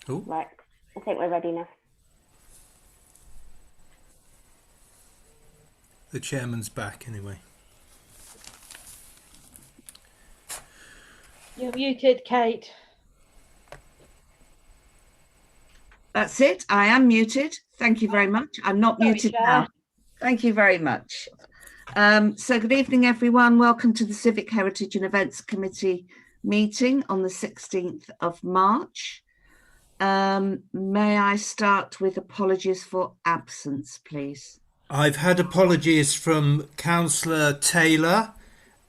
Oh, Right, I think we're ready now. the chairman's back anyway. You're muted, Kate. That's it. I am muted. Thank you very much. I'm not Sorry, muted Chair. now. Thank you very much. So good evening, everyone. Welcome to the Civic Heritage and Events Committee meeting on the 16th of March. May I start with apologies for absence, please? I've had apologies from Councillor Taylor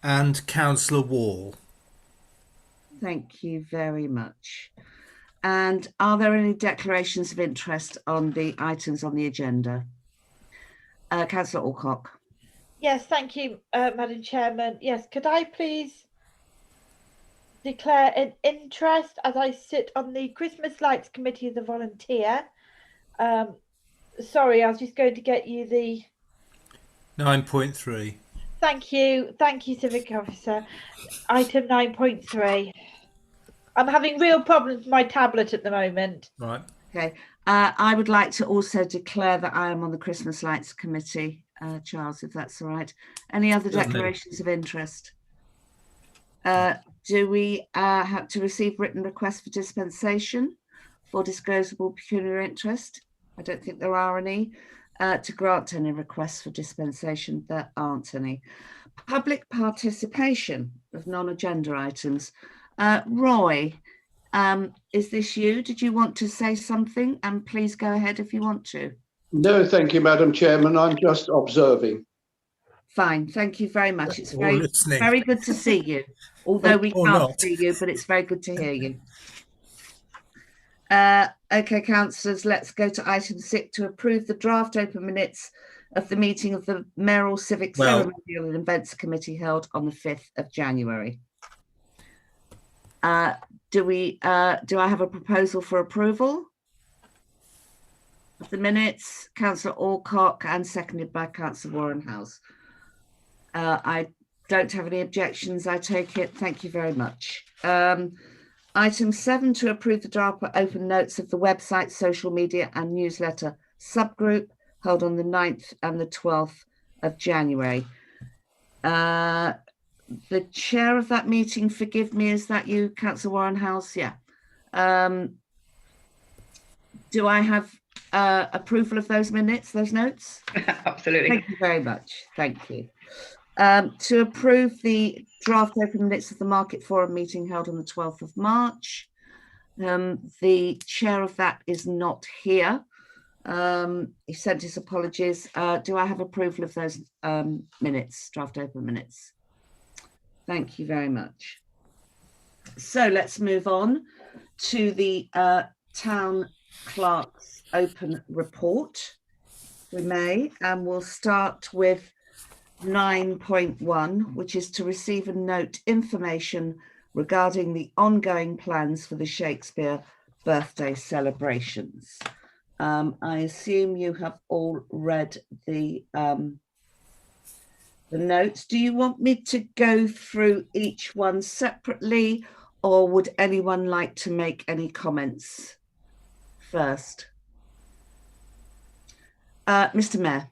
and Councillor Wall. Thank you very much. And are there any declarations of interest on the items on the agenda? Councillor Alcock. Yes, thank you, Madam Chairman. Yes, could I please declare an interest as I sit on the Christmas Lights Committee as a volunteer? Sorry, I was just going to get you the... 9.3. Thank you, Civic Officer. Item 9.3. I'm having real problems with my tablet at the moment. Right. Okay. I would like to also declare that I am on the Christmas Lights Committee, Charles, if that's all right. Any other declarations of interest? Do we have to receive written requests for dispensation for disclosable pecuniary interest? I don't think there are any. To grant any requests for dispensation, there aren't any. Public participation of non-agenda items. Roy, is this you? Did you want to say something? And please go ahead if you want to. No, thank you, Madam Chairman. I'm just observing. Fine, thank you very much. It's Or listening. very good to see you, although we Or can't not. see you, but it's very good to hear you. Okay, councillors, let's go to item 6 to approve the draft open minutes of the meeting of the Mayoral Civic Ceremonial and Events Committee held on the 5th of January. Do I have a proposal for approval of the minutes? Councillor Alcock, and seconded by Councillor Warrenhouse. I don't have any objections, I take it. Thank you very much. Item 7 to approve the draft open notes of the website, social media and newsletter subgroup held on the 9th and the 12th of January. The chair of that meeting, forgive me, is that you, Councillor Warrenhouse? Yeah. Do I have approval of those minutes, those notes? Absolutely. Thank you very much. Thank you. To approve the draft open minutes of the Market Forum meeting held on the 12th of March. The chair of that is not here. He sent his apologies. Do I have approval of those minutes, draft open minutes? Thank you very much. So let's move on to the town clerk's open report. We may, and we'll start with 9.1, which is to receive and note information regarding the ongoing plans for the Shakespeare birthday celebrations. I assume you have all read the notes. Do you want me to go through each one separately, or would anyone like to make any comments first? Mr. Mayor.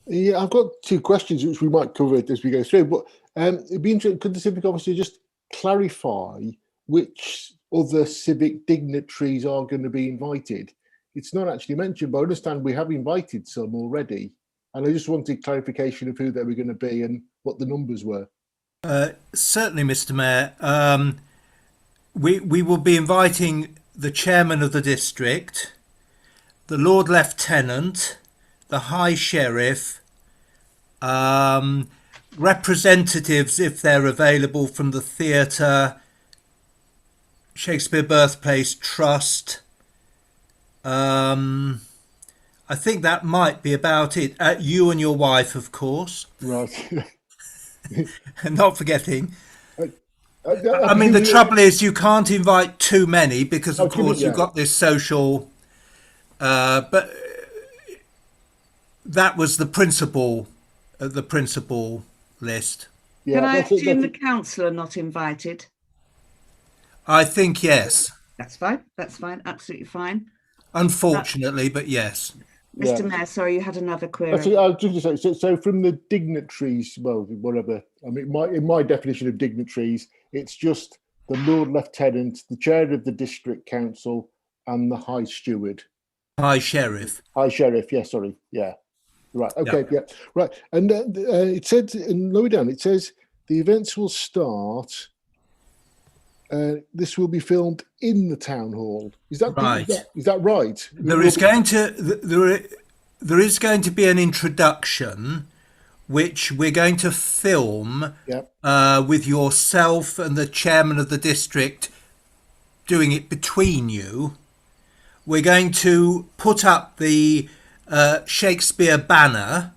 Yeah, I've got two questions which we might cover as we go through, but it'd be interesting, could the Civic Officer just clarify which other civic dignitaries are going to be invited? It's not actually mentioned, but I understand we have invited some already, and I just wanted clarification of who they were going to be and what the numbers were. Certainly, Mr. Mayor. We will be inviting the chairman of the district, the Lord Lieutenant, the High Sheriff, representatives, if they're available, from the theatre, Shakespeare Birthplace Trust. I think that might be about it. You and your wife, of course. Right. Not forgetting. I mean, the trouble is you can't invite too many because, of course, you've got this social... but that was the principal list. Yeah, can I assume the council are not invited? I think yes. That's fine. That's fine. Absolutely fine. Unfortunately, but yes. Mr. Yeah. Mayor, sorry, you had another query. Actually, I was just going to say, so from the dignitaries, well, whatever. I mean, in my definition of dignitaries, it's just the Lord Lieutenant, the chair of the district council, and the High Steward. High Sheriff. High Sheriff. Yeah, sorry. Yeah. Right. Okay. Yeah. Yeah. Right. And it said, and lower down, it says the events will start. This will be filmed in the town hall. Is that Right? Is that right? There is going to be an introduction, which we're going to film with yourself and the chairman of the district doing it between you. We're going to put up the Shakespeare banner,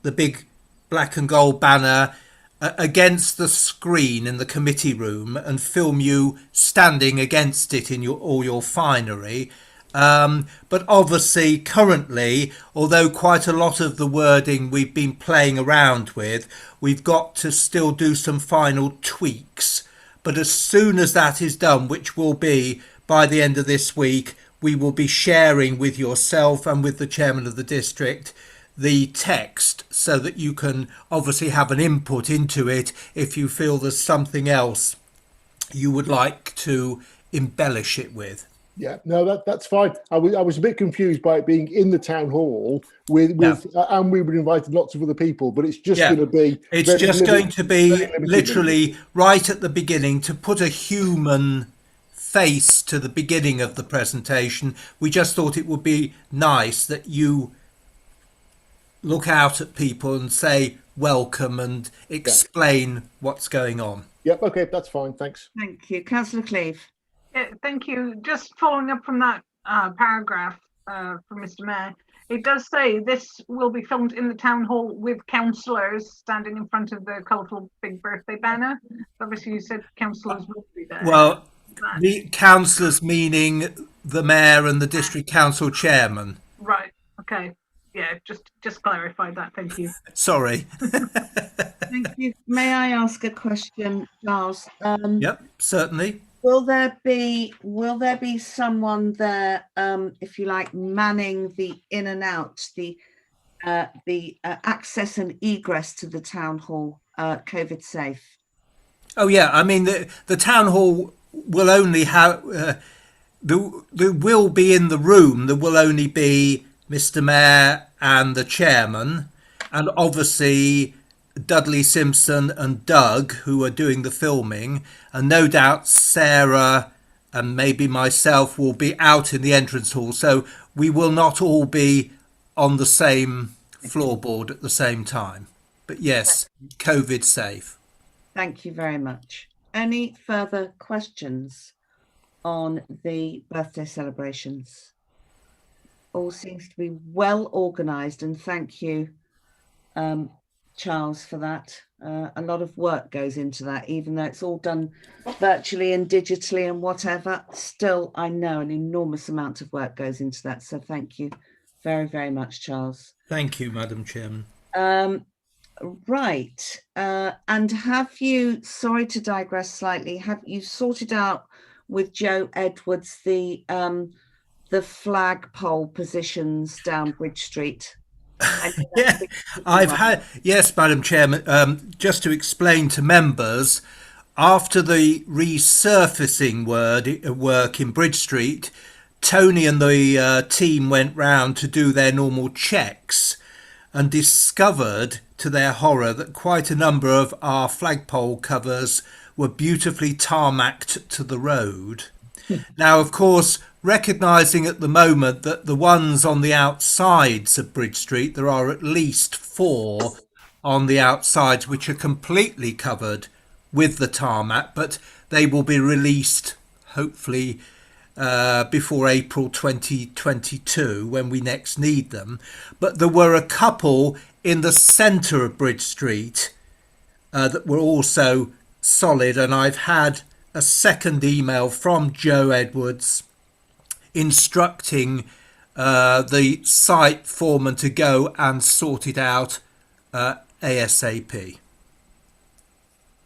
the big black and gold banner, against the screen in the committee room and film you standing against it in all your finery. But obviously, currently, although quite a lot of the wording we've been playing around with, we've got to still do some final tweaks. But as soon as that is done, which will be by the end of this week, we will be sharing with yourself and with the chairman of the district the text so that you can obviously have an input into it if you feel there's something else you would like to embellish it with. Yeah, no, that's fine. I was a bit confused by it being in the town hall with and we would invited lots of other people, but it's just going to be. It's just going to be literally right at the beginning to put a human face to the beginning of the presentation. We just thought it would be nice that you look out at people and say welcome and explain what's going on. Yep. Okay, that's fine. Thanks. Thank you. Councillor Cleeve. Yeah, thank you. Just following up from that paragraph from Mr. Mayor, it does say this will be filmed in the town hall with councillors standing in front of the colourful big birthday banner. Obviously, you said councillors will be there. Well, the councillors meaning the mayor and the district council chairman. Right. Okay. Yeah. Just clarify that. Thank you. Sorry. Thank you. May I ask a question, Charles? Yep, certainly. Will there be someone there, if you like, manning the in and out, the access and egress to the town hall, COVID safe? Oh yeah, I mean the town hall will only have there will be in the room. There will only be Mr. Mayor and the chairman, and obviously Dudley Simpson and Doug, who are doing the filming, and no doubt Sarah and maybe myself will be out in the entrance hall, so we will not all be on the same floorboard at the same time. But yes, COVID safe. Thank you very much. Any further questions on the birthday celebrations? All seems to be well organised, and thank you, Charles, for that. A lot of work goes into that, even though it's all done virtually and digitally and whatever. Still, I know an enormous amount of work goes into that. So thank you very, very much, Charles. Thank you, Madam Chairman. Right. And have you, sorry to digress slightly, have you sorted out with Joe Edwards the flagpole positions down Bridge Street? Yeah, yes, Madam Chairman, just to explain to members, after the resurfacing work in Bridge Street, Tony and the team went round to do their normal checks and discovered, to their horror, that quite a number of our flagpole covers were beautifully tarmacked to the road. Now, of course, recognising at the moment that the ones on the outsides of Bridge Street, there are at least 4 on the outsides which are completely covered with the tarmac, but they will be released hopefully before April 2022 when we next need them. But there were a couple in the centre of Bridge Street that were also solid, and I've had a second email from Joe Edwards instructing the site foreman to go and sort it out ASAP.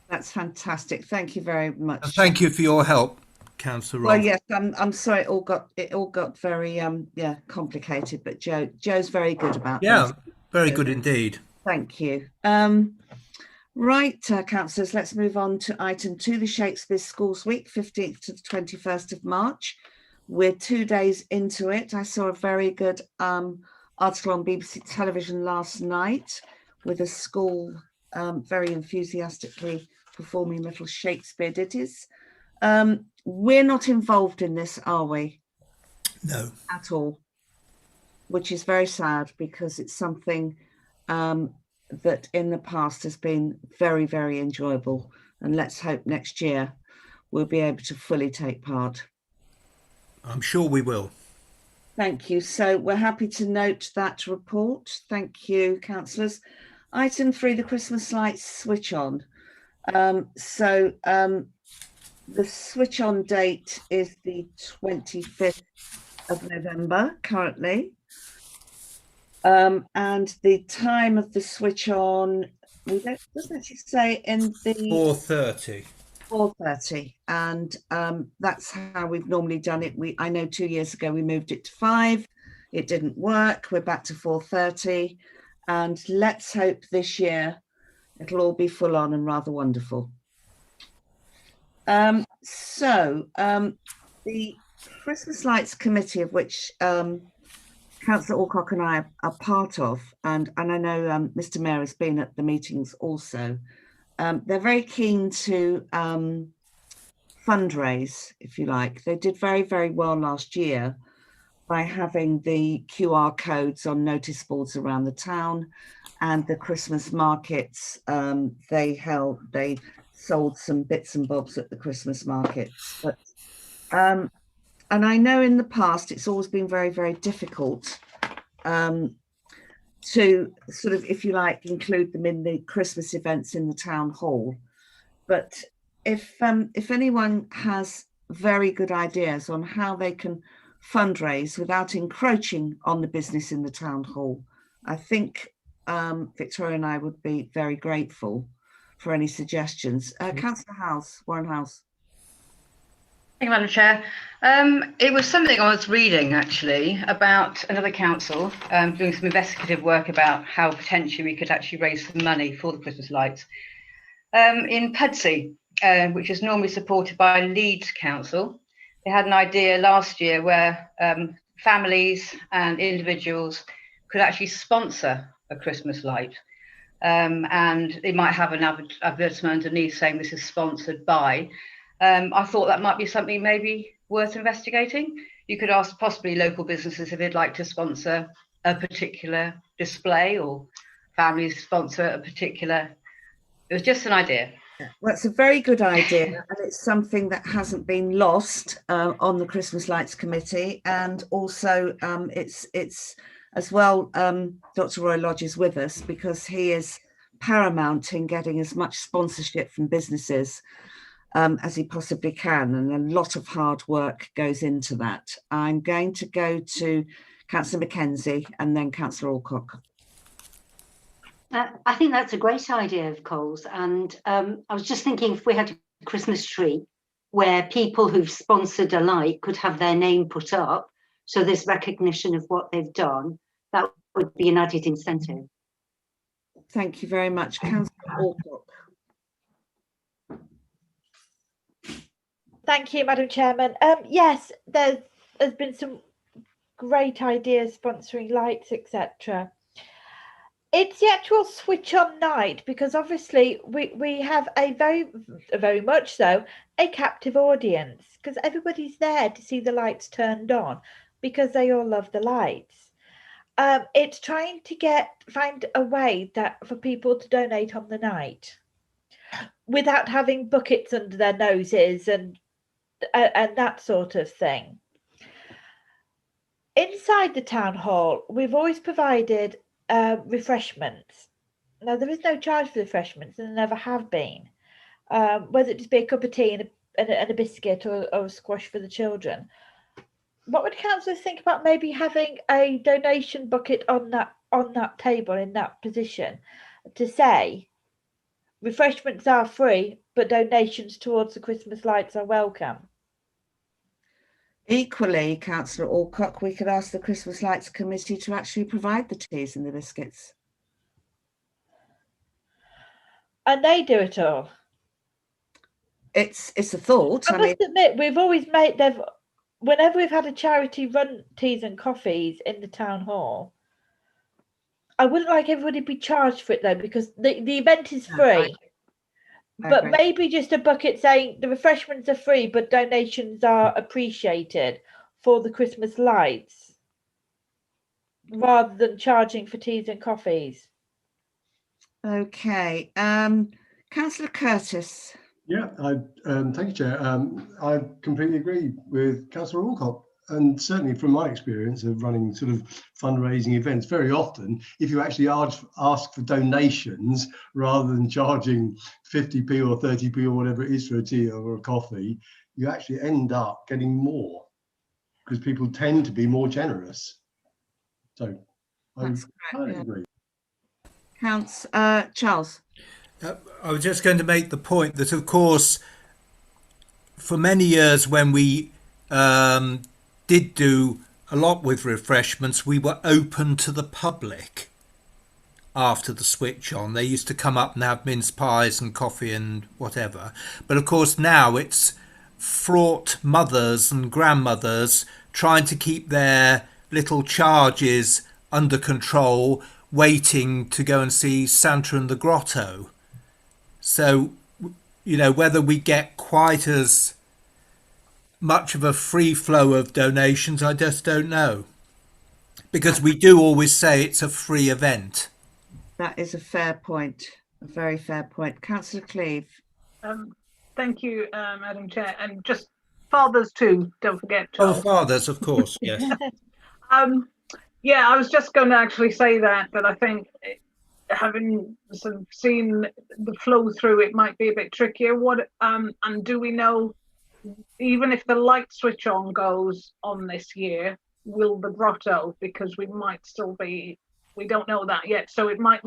That's fantastic. Thank you very much. Thank you for your help, Councillor Well, Rolfe. yes, I'm sorry, it all got very complicated, but Joe's very good about Yeah, those. very So good indeed. thank you. Right, councillors, let's move on to item 2, the Shakespeare Schools Week, 15th to the 21st of March. We're 2 days into it. I saw a very good article on BBC television last night with a school very enthusiastically performing little Shakespeare ditties. We're not involved in this, are we? No. At all, which is very sad because it's something that in the past has been very, very enjoyable, and let's hope next year we'll be able to fully take part. I'm sure we will. Thank you. So we're happy to note that report. Thank you, councillors. Item 3, the Christmas lights switch on. The switch on date is the 25th of November currently. And the time of the switch on, doesn't actually say in the 4:30. 4:30, and that's how we've normally done it. I know 2 years ago we moved it to 5. It didn't work. We're back to 4:30, and let's hope this year it'll all be full on and rather wonderful. The Christmas Lights Committee, of which Councillor Alcock and I are part of, and I know Mr. Mayor has been at the meetings also. They're very keen to fundraise, if you like. They did very, very well last year by having the QR codes on notice boards around the town, and the Christmas markets. They sold some bits and bobs at the Christmas markets, but and I know in the past it's always been very, very difficult to sort of, if you like, include them in the Christmas events in the town hall. But if anyone has very good ideas on how they can fundraise without encroaching on the business in the town hall, I think Victoria and I would be very grateful for any suggestions. Councillor House, Warren House. Thank you, Madam Chair. It was something I was reading actually about another council doing some investigative work about how potentially we could actually raise some money for the Christmas lights. In Pudsey, which is normally supported by Leeds Council, they had an idea last year where families and individuals could actually sponsor a Christmas light. And they might have an advertisement underneath saying this is sponsored by. I thought that might be something maybe worth investigating. You could ask possibly local businesses if they'd like to sponsor a particular display, or families sponsor a particular. It was just an idea. Well, it's a very good idea, and it's something that hasn't been lost on the Christmas Lights Committee, and also it's as well. Dr. Roy Lodge is with us because he is paramount in getting as much sponsorship from businesses as he possibly can, and a lot of hard work goes into that. I'm going to go to Councillor Mackenzie and then Councillor Alcock. I think that's a great idea of Coles, and I was just thinking if we had a Christmas tree where people who've sponsored a light could have their name put up, so there's recognition of what they've done, that would be an added incentive. Thank you very much. Councillor Alcock. Thank you, Madam Chairman. Yes, there's been some great ideas sponsoring lights, etc. It's the actual switch on night, because obviously we have a very much so a captive audience, because everybody's there to see the lights turned on because they all love the lights. It's trying to find a way for people to donate on the night without having buckets under their noses and that sort of thing. Inside the town hall, we've always provided refreshments. Now, there is no charge for refreshments, and there never have been. Whether it just be a cup of tea and a biscuit or a squash for the children. What would councillors think about maybe having a donation bucket on that table in that position to say refreshments are free, but donations towards the Christmas lights are welcome? Equally, Councillor Alcock, we could ask the Christmas Lights Committee to actually provide the teas and the biscuits. And they do it all. It's a thought. I must admit, we've always made them, whenever we've had a charity run teas and coffees in the town hall, I wouldn't like everybody to be charged for it though, because the event is free. But maybe just a bucket saying the refreshments are free, but donations are appreciated for the Christmas lights, rather than charging for teas and coffees. Okay, Councillor Curtis. Yeah, thank you, Chair. I completely agree with Councillor Alcock. And certainly from my experience of running sort of fundraising events, very often, if you actually ask for donations rather than charging 50p or 30p or whatever it is for a tea or a coffee, you actually end up getting more because people tend to be more generous. So I agree. Charles. I was just going to make the point that, of course, for many years when we did do a lot with refreshments, we were open to the public after the switch on. They used to come up and have mince pies and coffee and whatever. But of course now it's fraught mothers and grandmothers trying to keep their little charges under control, waiting to go and see Santa and the Grotto. So, you know, whether we get quite as much of a free flow of donations, I just don't know, because we do always say it's a free event. That is a fair point, a very fair point. Councillor Cleeve. Thank you, Madam Chair, and just fathers too, don't forget. Oh, fathers, of course, yes. Yeah, I was just going to actually say that I think having sort of seen the flow through, it might be a bit trickier. And do we know, even if the light switch on goes on this year, will the grotto, because we might still be, we don't know that yet, so it might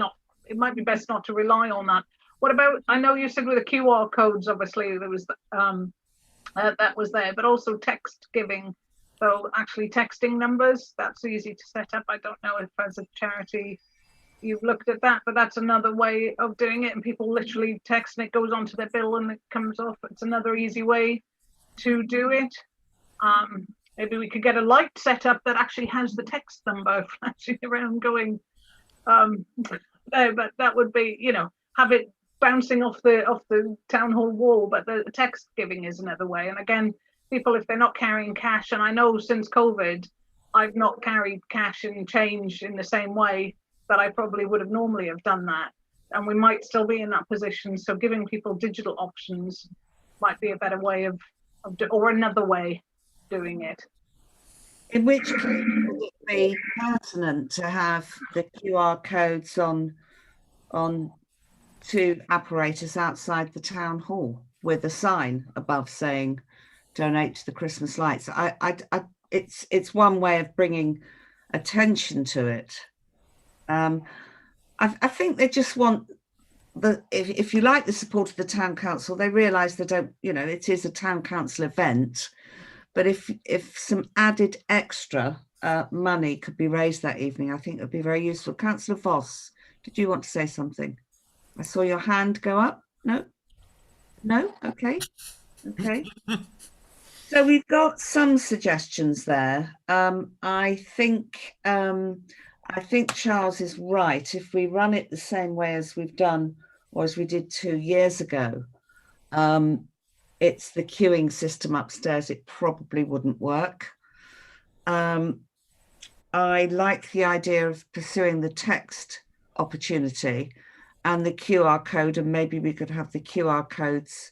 be best not to rely on that. What about, I know you said with the QR codes, obviously there was that was there, but also text giving, so actually texting numbers, that's easy to set up. I don't know if as a charity you've looked at that, but that's another way of doing it, and people literally text and it goes onto their bill and it comes off. It's another easy way to do it. Maybe we could get a light set up that actually has the text number flashing around going there, but that would be, you know, have it bouncing off the town hall wall, but the text giving is another way. And again, people, if they're not carrying cash, and I know since COVID I've not carried cash and change in the same way that I probably would have normally have done that, and we might still be in that position, so giving people digital options might be a better way of or another way doing it. In which case would it be pertinent to have the QR codes on two apparatus outside the town hall with a sign above saying donate to the Christmas lights? It's one way of bringing attention to it. I think they just want if you like the support of the town council, they realise they don't, you know, it is a town council event, but if some added extra money could be raised that evening, I think it would be very useful. Councillor Voss, did you want to say something? I saw your hand go up. No? Okay. So we've got some suggestions there. I think Charles is right. If we run it the same way as we've done, or as we did 2 years ago, it's the queuing system upstairs. It probably wouldn't work. I like the idea of pursuing the text opportunity and the QR code, and maybe we could have the QR codes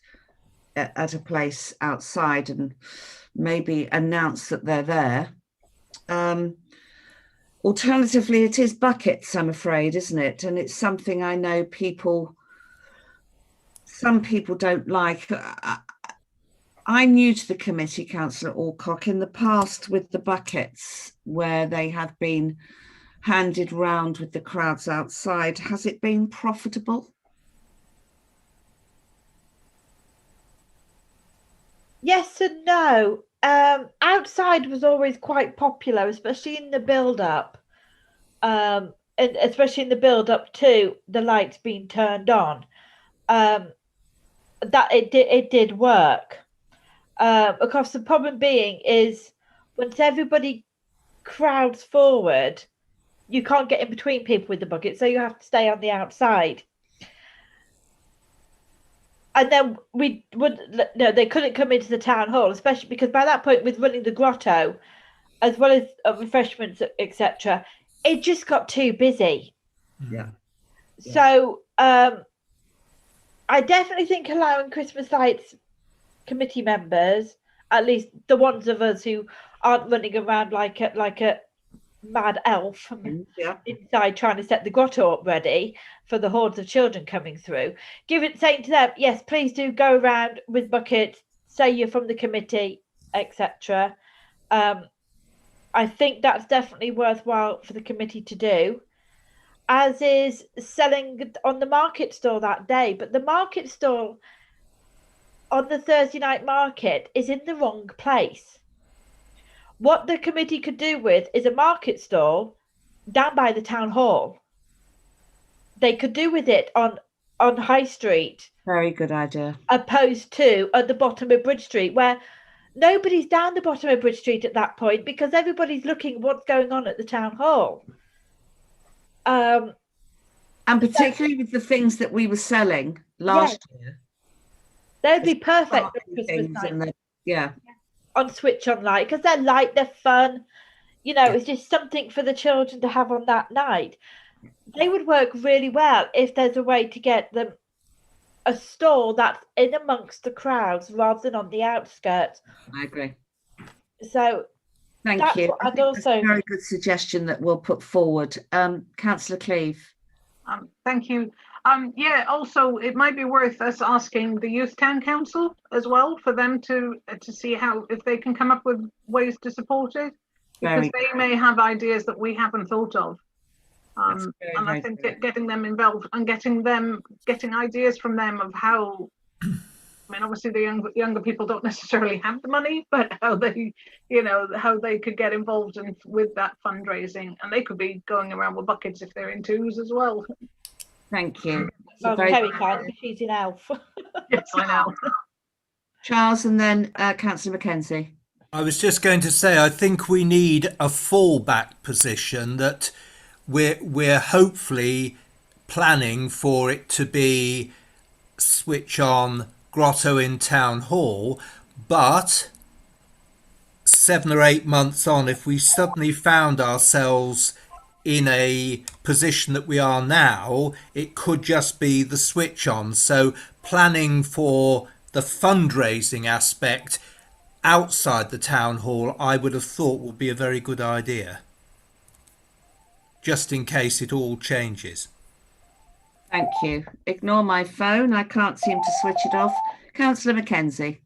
at a place outside and maybe announce that they're there. Alternatively, it is buckets, I'm afraid, isn't it? And it's something I know some people don't like. I'm new to the committee, Councillor Alcock. In the past with the buckets where they have been handed round with the crowds outside, has it been profitable? Yes and no. As outside was always quite popular, especially in the build-up, and especially in the build-up to the lights being turned on. That it did work. Of course, the problem being is once everybody crowds forward, you can't get in between people with the bucket, so you have to stay on the outside. And then they couldn't come into the town hall, especially because by that point, with running the grotto, as well as refreshments, etc., it just got too busy. Yeah. So I definitely think allowing Christmas lights committee members, at least the ones of us who aren't running around like a mad elf inside trying to set the grotto up ready for the hordes of children coming through, saying to them, yes, please do go around with buckets, say you're from the committee, etc. I think that's definitely worthwhile for the committee to do, as is selling on the market stall that day. But the market stall on the Thursday night market is in the wrong place. What the committee could do with is a market stall down by the town hall. They could do with it on High Street. Very good idea. Opposed to at the bottom of Bridge Street, where nobody's down the bottom of Bridge Street at that point because everybody's looking what's going on at the town hall. And particularly with the things that we were selling last year. They'd be perfect for Christmas night. On switch on light, because they're light, they're fun. You know, it's just something for the children to have on that night. They would work really well if there's a way to get them a stall that's in amongst the crowds rather than on the outskirts. I agree. So thank you. I'd also that's a very good suggestion that we'll put forward. Councillor Cleeve. Thank you. Yeah, also it might be worth us asking the Youth Town Council as well for them to see if they can come up with ways to support it, because they may have ideas that we haven't thought of. And I think getting them involved and getting ideas from them of how, I mean, obviously the younger people don't necessarily have the money, but how they could get involved with that fundraising, and they could be going around with buckets if they're in twos as well. Thank you. Terry can't, she's in Elf. Yes, I know. Charles, and then Councillor Mackenzie. I was just going to say, I think we need a fallback position that we're hopefully planning for it to be switch on grotto in town hall, but 7 or 8 months on, if we suddenly found ourselves in a position that we are now, it could just be the switch on. So planning for the fundraising aspect outside the town hall, I would have thought would be a very good idea, just in case it all changes. Thank you. Ignore my phone, I can't seem to switch it off. Councillor Mackenzie.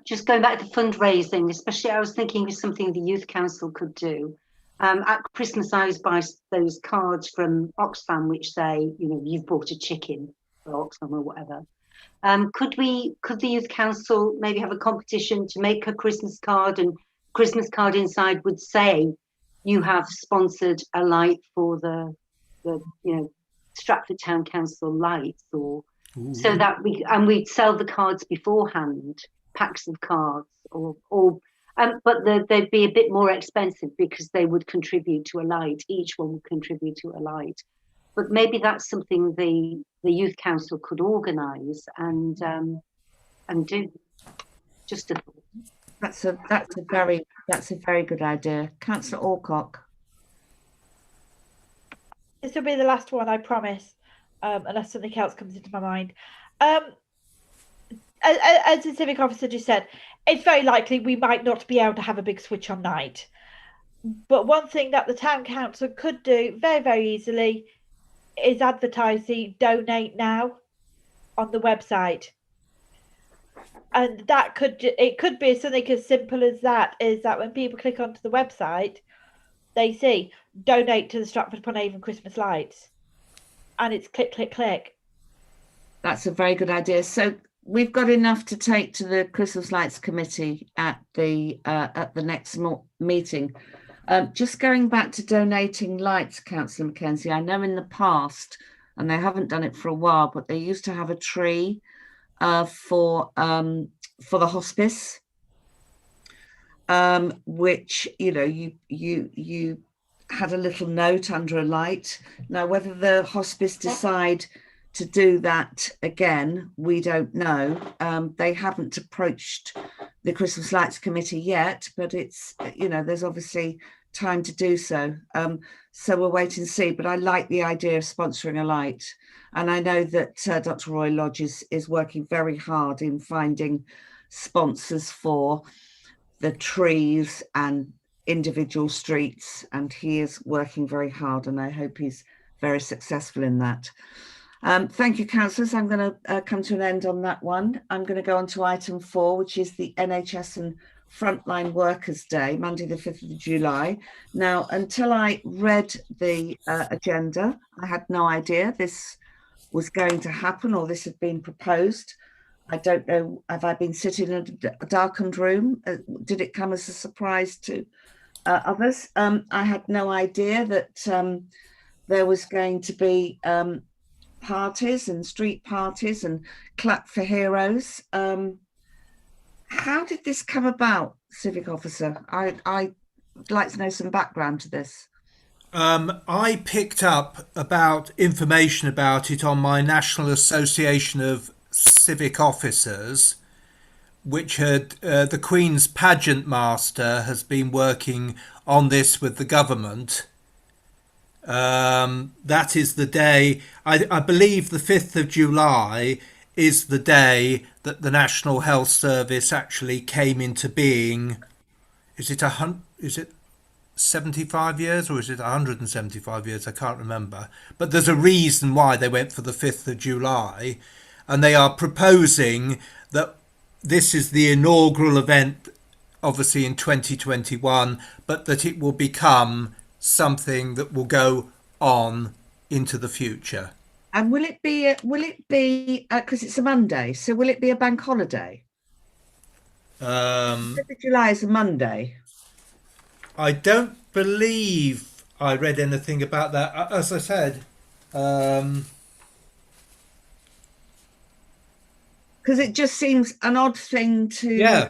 Just going back to fundraising, especially I was thinking of something the Youth Council could do. At Christmas, I always buy those cards from Oxfam which say, you've bought a chicken for Oxfam or whatever. Could the Youth Council maybe have a competition to make a Christmas card, and Christmas card inside would say you have sponsored a light for the Stratford Town Council lights, or so that we'd sell the cards beforehand, packs of cards, but they'd be a bit more expensive because they would contribute to a light. Each one would contribute to a light. But maybe that's something the Youth Council could organise and do. Just a thought. That's a very good idea. Councillor Alcock. This will be the last one, I promise, unless something else comes into my mind. As the civic officer just said, it's very likely we might not be able to have a big switch on night. But one thing that the town council could do very, very easily is advertise the donate now on the website. And it could be something as simple as that, is that when people click onto the website, they see donate to the Stratford-upon-Avon Christmas lights. And it's click, click, click. That's a very good idea. So we've got enough to take to the Christmas Lights Committee at the next meeting. Just going back to donating lights, Councillor Mackenzie, I know in the past, and they haven't done it for a while, but they used to have a tree for the hospice, which, you know, you had a little note under a light. Now, whether the hospice decide to do that again, we don't know. They haven't approached the Christmas Lights Committee yet, but it's, you know, there's obviously time to do so. So we'll wait and see. But I like the idea of sponsoring a light. And I know that Dr. Roy Lodge is working very hard in finding sponsors for the trees and individual streets. And he is working very hard, and I hope he's very successful in that. Thank you, councillors. I'm going to come to an end on that one. I'm going to go on to item 4, which is the NHS and Frontline Workers Day, Monday the 5th of July. Now, until I read the agenda, I had no idea this was going to happen or this had been proposed. I don't know, have I been sitting in a darkened room? Did it come as a surprise to others? I had no idea that there was going to be parties and street parties and clap for heroes. How did this come about, Civic Officer? I'd like to know some background to this. I picked up about information about it on my National Association of Civic Officers, which had the Queen's Pageant Master has been working on this with the government. That is the day, I believe the 5th of July is the day that the National Health Service actually came into being. Is it 75 years or is it 175 years? I can't remember. But there's a reason why they went for the 5th of July. And they are proposing that this is the inaugural event, obviously in 2021, but that it will become something that will go on into the future. And will it be because it's a Monday, so will it be a bank holiday? 5th of July is a Monday. I don't believe I read anything about that. As I said, because it just seems an odd thing to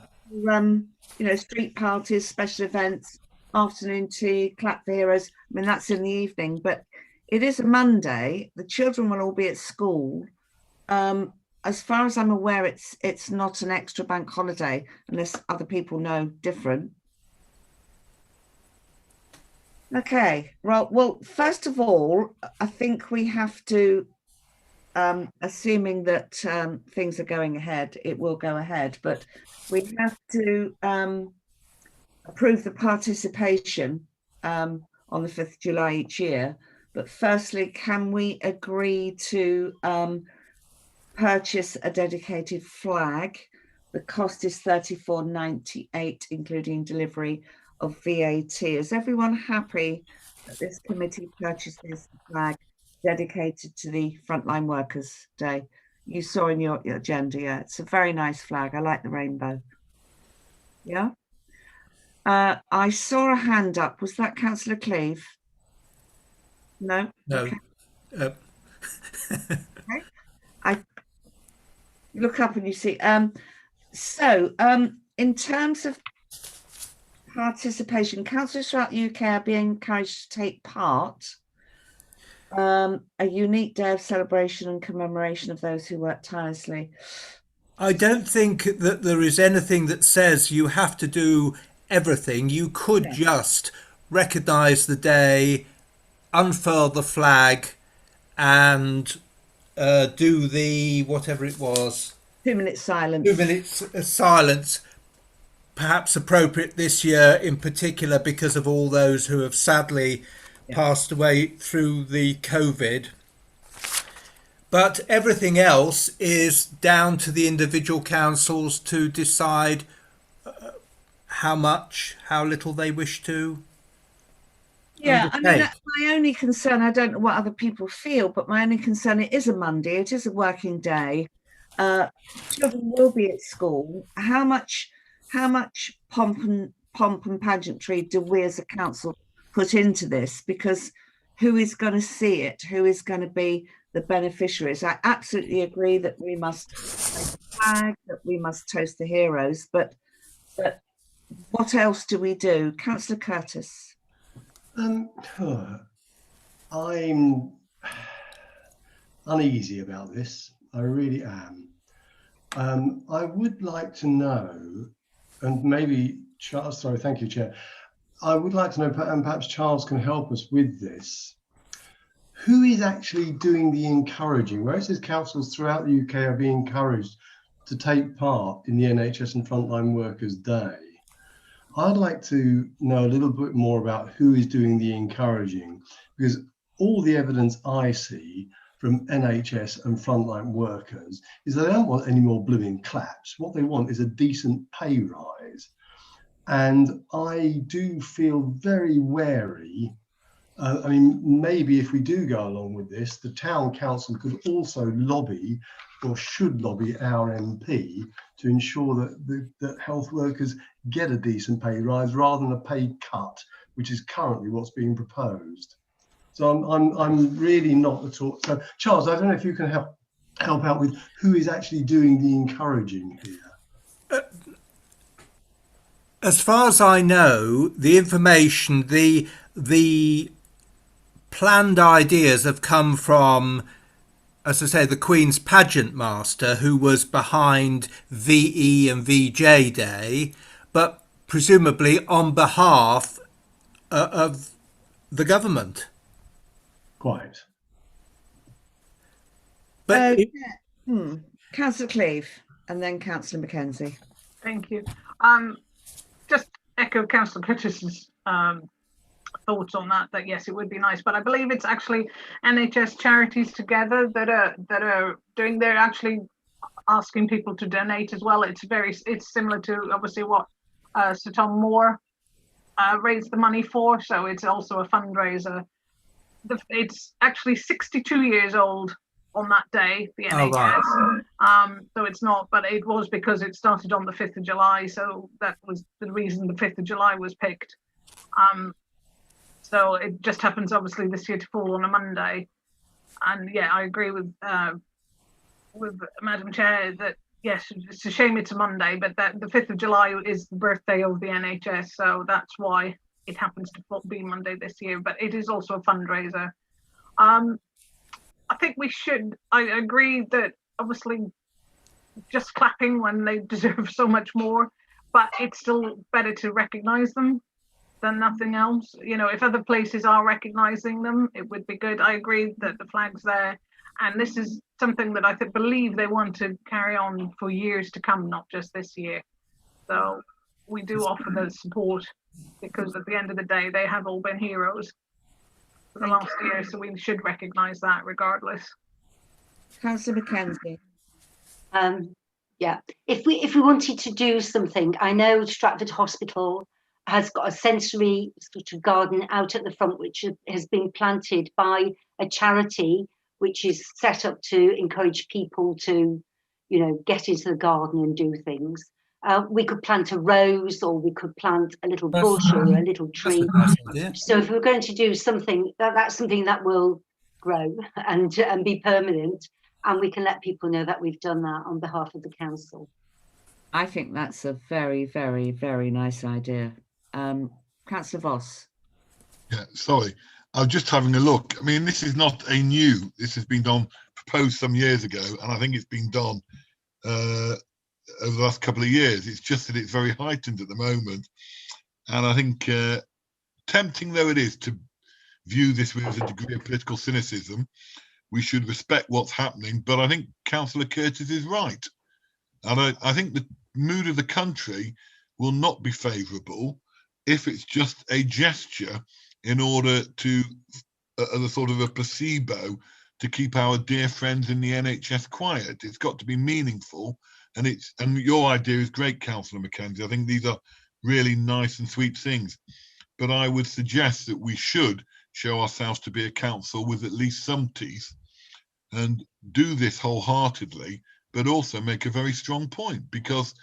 street parties, special events, afternoon tea, clap for heroes. I mean, that's in the evening, but it is a Monday. The children will all be at school. As far as I'm aware, it's not an extra bank holiday unless other people know different. Okay, well, first of all, I think we have to, assuming that things are going ahead, it will go ahead, but we have to approve the participation on the 5th of July each year. But firstly, can we agree to purchase a dedicated flag? The cost is £34.98, including delivery of VAT. Is everyone happy that this committee purchases a flag dedicated to the Frontline Workers Day? You saw in your agenda, yeah. It's a very nice flag. I like the rainbow. Yeah. I saw a hand up. Was that Councillor Cleave? No. No. Okay. Okay. I look up and you see. In terms of participation, councillors throughout the UK are being encouraged to take part. A unique day of celebration and commemoration of those who work tirelessly. I don't think that there is anything that says you have to do everything. You could just recognise the day, unfurl the flag, and do the whatever it was. 2 minutes silence. 2 minutes silence. Perhaps appropriate this year in particular because of all those who have sadly passed away through the COVID. But everything else is down to the individual councils to decide how much, how little they wish to. Yeah, I mean, that's my only concern. I don't know what other people feel, but my only concern, it is a Monday, it is a working day. children will be at school. How much pomp and pageantry do we as a council put into this? Because who is going to see it? Who is going to be the beneficiaries? I absolutely agree that we must raise the flag, that we must toast the heroes, but what else do we do? Councillor Curtis. I'm uneasy about this. I really am. I would like to know, and maybe Charles, sorry, thank you, Chair. I would like to know, and perhaps Charles can help us with this, who is actually doing the encouraging? Where it says councils throughout the UK are being encouraged to take part in the NHS and Frontline Workers Day. I'd like to know a little bit more about who is doing the encouraging, because all the evidence I see from NHS and frontline workers is they don't want any more blooming claps. What they want is a decent pay rise. And I do feel very wary. I mean, maybe if we do go along with this, the town council could also lobby, or should lobby, our MP to ensure that health workers get a decent pay rise rather than a pay cut, which is currently what's being proposed. So I'm really not at all. So Charles, I don't know if you can help out with who is actually doing the encouraging here. As far as I know, the information, the planned ideas have come from, as I say, the Queen's pageant master, who was behind VE and VJ Day, but presumably on behalf of the government. Quite. But Councillor Cleave and then Councillor Mackenzie. Thank you. Just echo Councillor Curtis's thoughts on that yes, it would be nice, but I believe it's actually NHS charities together that are doing, they're actually asking people to donate as well. It's similar to obviously what Sir Tom Moore raised the money for, so it's also a fundraiser. It's actually 62 years old on that day, the NHS. Oh, right. So it's not, but it was because it started on the 5th of July, so that was the reason the 5th of July was picked. So it just happens obviously this year to fall on a Monday. And yeah, I agree with Madam Chair that yes, it's a shame it's a Monday, but that the 5th of July is the birthday of the NHS, so that's why it happens to be Monday this year, but it is also a fundraiser. I think I agree that obviously just clapping when they deserve so much more, but it's still better to recognise them than nothing else. You know, if other places are recognising them, it would be good. I agree that the flag's there, and this is something that I believe they want to carry on for years to come, not just this year. So we do offer the support, because at the end of the day, they have all been heroes for the last year, so we should recognise that regardless. Councillor Mackenzie. Yeah, if we wanted to do something, I know Stratford Hospital has got a sensory sort of garden out at the front, which has been planted by a charity, which is set up to encourage people to, you know, get into the garden and do things. We could plant a rose, or we could plant a little bush or a little tree. So if we're going to do something, that's something that will grow and be permanent, and we can let people know that we've done that on behalf of the council. I think that's a very, very, very nice idea. Councillor Voss. Yeah, sorry. I was just having a look. I mean, this is not a new, this has been proposed some years ago, and I think it's been done over the last couple of years. It's just that it's very heightened at the moment. And I think, tempting though it is to view this with a degree of political cynicism, we should respect what's happening. But I think Councillor Curtis is right. And I think the mood of the country will not be favourable if it's just a gesture in order to, as a sort of a placebo, to keep our dear friends in the NHS quiet. It's got to be meaningful. And your idea is great, Councillor Mackenzie. I think these are really nice and sweet things. But I would suggest that we should show ourselves to be a council with at least some teeth and do this wholeheartedly, but also make a very strong point, because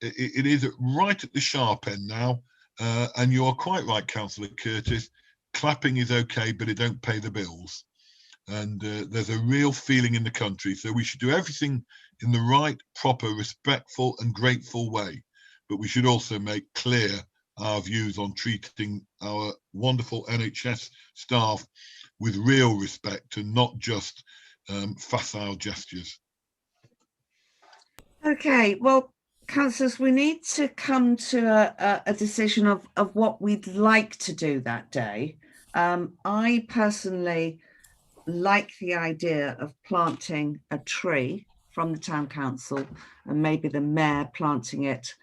it is right at the sharp end now. And you are quite right, Councillor Curtis. Clapping is okay, but it don't pay the bills. And there's a real feeling in the country. So we should do everything in the right, proper, respectful and grateful way. But we should also make clear our views on treating our wonderful NHS staff with real respect and not just facile gestures. Okay, well, councillors, we need to come to a decision of what we'd like to do that day. I personally like the idea of planting a tree from the town council, and maybe the mayor planting it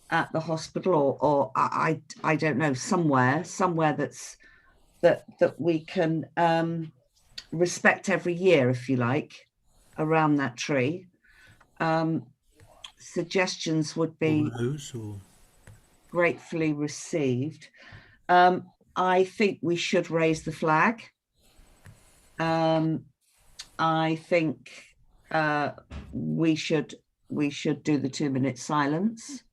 at the hospital, or I don't know, somewhere that's that we can respect every year, if you like, around that tree. Suggestions would be gratefully received. I think we should raise the flag. I think we should do the 2-minute silence.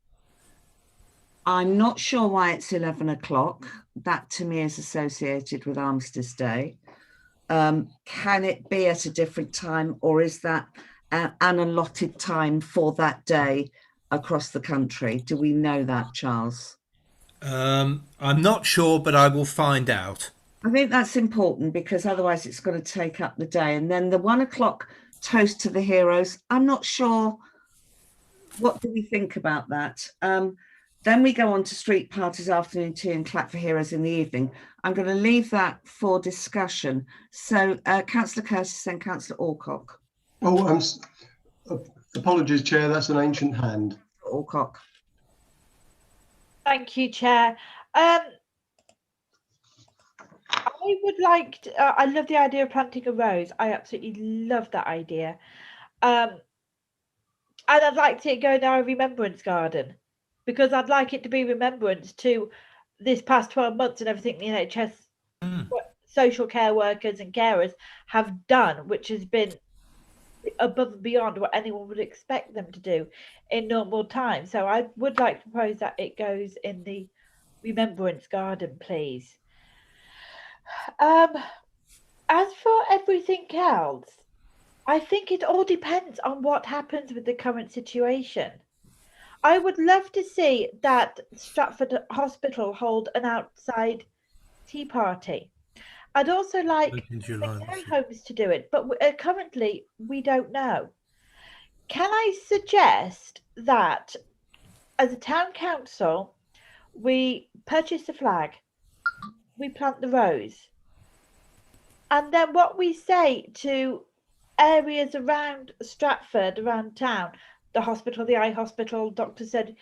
I'm not sure why it's 11 o'clock. That to me is associated with Armistice Day. Can it be at a different time, or is that an allotted time for that day across the country? Do we know that, Charles? I'm not sure, but I will find out. I think that's important, because otherwise it's going to take up the day. And then the 1 o'clock toast to the heroes, I'm not sure. What do we think about that? Then we go on to street parties, afternoon tea and clap for heroes in the evening. I'm going to leave that for discussion. So Councillor Curtis, then Councillor Alcock. Oh, apologies, Chair, that's an ancient hand. Alcock. Thank you, Chair. I would like to, I love the idea of planting a rose. I absolutely love that idea. And I'd like to go down a remembrance garden, because I'd like it to be remembrance to this past 12 months and everything the NHS social care workers and carers have done, which has been above and beyond what anyone would expect them to do in normal time. So I would like to propose that it goes in the remembrance garden, please. As for everything else, I think it all depends on what happens with the current situation. I would love to see that Stratford Hospital hold an outside tea party. I'd also like the care homes to do it, but currently we don't know. Can I suggest that as a town council, we purchase the flag, we plant the rose, and then what we say to areas around Stratford, around town, the hospital, the eye hospital, doctor said,